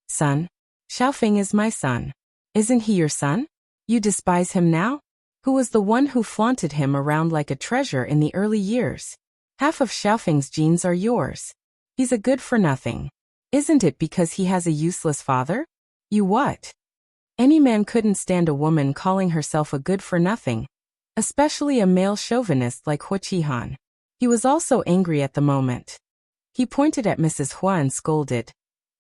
Son? Xiaofeng is my son. Isn't he your son? You despise him now? Who was the one who flaunted him around like a treasure in the early years? Half of Xiaofeng's genes are yours. He's a good-for-nothing. Isn't it because he has a useless father? You what? Any man couldn't stand a woman calling herself a good-for-nothing, especially a male chauvinist like Hua Qihan. He was also angry at the moment. He pointed at Mrs. Hua and scolded.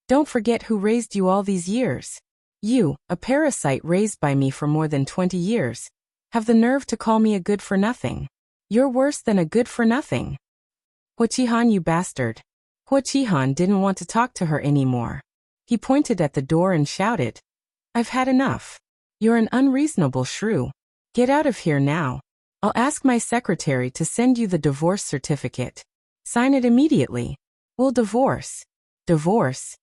Don't forget who raised you all these years. You, a parasite raised by me for more than 20 years, have the nerve to call me a good-for-nothing. You're worse than a good-for-nothing. Hua Qihan, you bastard. Hua Qihan didn't want to talk to her anymore. He pointed at the door and shouted, I've had enough. You're an unreasonable shrew. Get out of here now. I'll ask my secretary to send you the divorce certificate. Sign it immediately. We'll divorce. Divorce?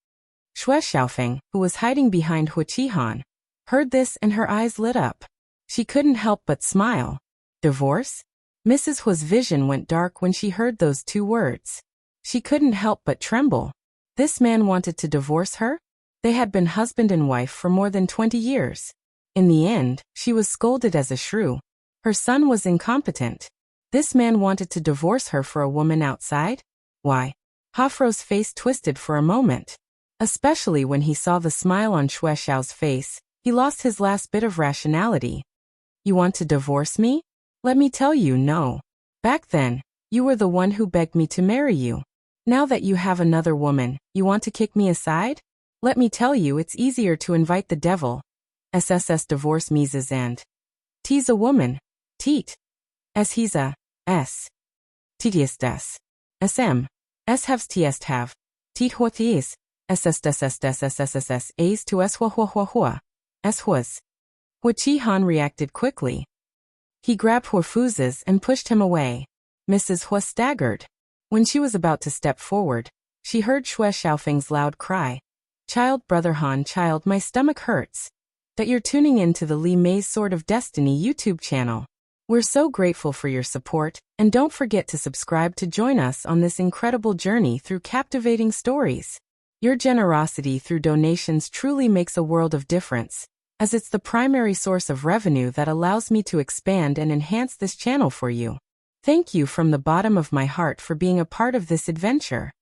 Xue Xiaofeng, who was hiding behind Hua Qihan, heard this and her eyes lit up. She couldn't help but smile. Divorce? Mrs. Hua's vision went dark when she heard those two words. She couldn't help but tremble. This man wanted to divorce her? They had been husband and wife for more than 20 years. In the end, she was scolded as a shrew. Her son was incompetent. This man wanted to divorce her for a woman outside? Why? Hafro's face twisted for a moment. Especially when he saw the smile on Xue Xiao's face, he lost his last bit of rationality. You want to divorce me? Let me tell you, no. Back then, you were the one who begged me to marry you. Now that you have another woman, you want to kick me aside? Let me tell you, it's easier to invite the devil. SSS divorce Mises and T's a woman. Teat. S he's a S. Titiest des. SM. S haves tiest have. Teat hua thies. SSSSSSSSS A's to S hua hua hua hua. S huas. Hua Qihan reacted quickly. He grabbed Hua Fu's and pushed him away. Mrs. Hua staggered. When she was about to step forward, she heard Xue Xiaofeng's loud cry. Child, brother Han, child, my stomach hurts. That you're tuning in to the Li Mei's Sword of Destiny YouTube channel. We're so grateful for your support, and don't forget to subscribe to join us on this incredible journey through captivating stories. Your generosity through donations truly makes a world of difference, as it's the primary source of revenue that allows me to expand and enhance this channel for you. Thank you from the bottom of my heart for being a part of this adventure.